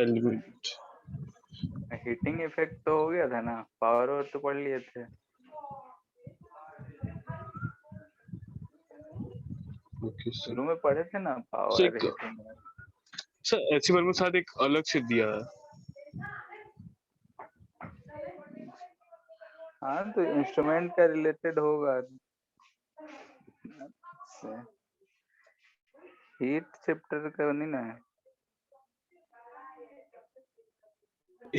एलिमेंट। हीटिंग इफेक्ट तो हो गया था ना, पावर और तो पढ़ लिए थे। Okay sir. शुरू में पढ़े थे ना सर पावर एक हीटिंग। सर एचसीएमएल में शायद एक अलग से दिया है। हाँ तो इंस्ट्रूमेंट का रिलेटेड होगा। हीट चैप्टर का नहीं ना है।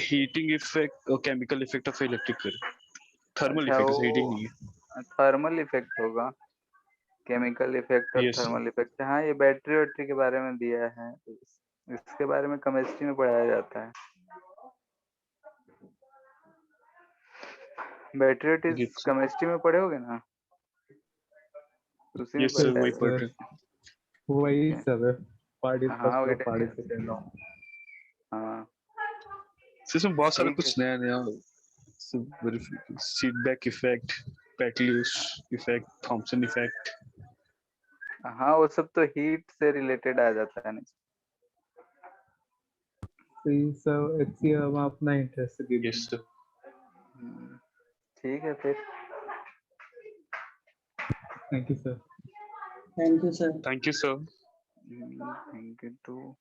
हीटिंग इफेक्ट और chemical effect of electric current. Thermal अच्छा इफेक्ट है, हीटिंग वो नहीं है। थर्मल इफेक्ट होगा, केमिकल इफेक्ट और यस सर। Thermal effect. हाँ ये बैटरी वैटरी के बारे में दिया है, इसके बारे में केमिस्ट्री में पढ़ाया जाता है। बैटरी वैटरी यस केमिस्ट्री में पढ़े होगे ना, उसी में सर बताया वही Yes, पढ़ जाता sir. रहे हैं। वही है। सब है, पार्ट इज हाँ फर्स्ट वही लो, पार्ट इज सेकंड लो। हाँ सर इसमें बहुत सारा ठीक है। कुछ नया नया, feedback effect, Peltier effect, Thomson effect. हाँ वो सब तो हीट से रिलेटेड आ जाता है ना। तो ये सब एचसीएम में अपना इंटरेस्ट दे यस देंगे। सर। ठीक है फिर। Thank you sir. Thank you sir. Thank you sir. Thank you to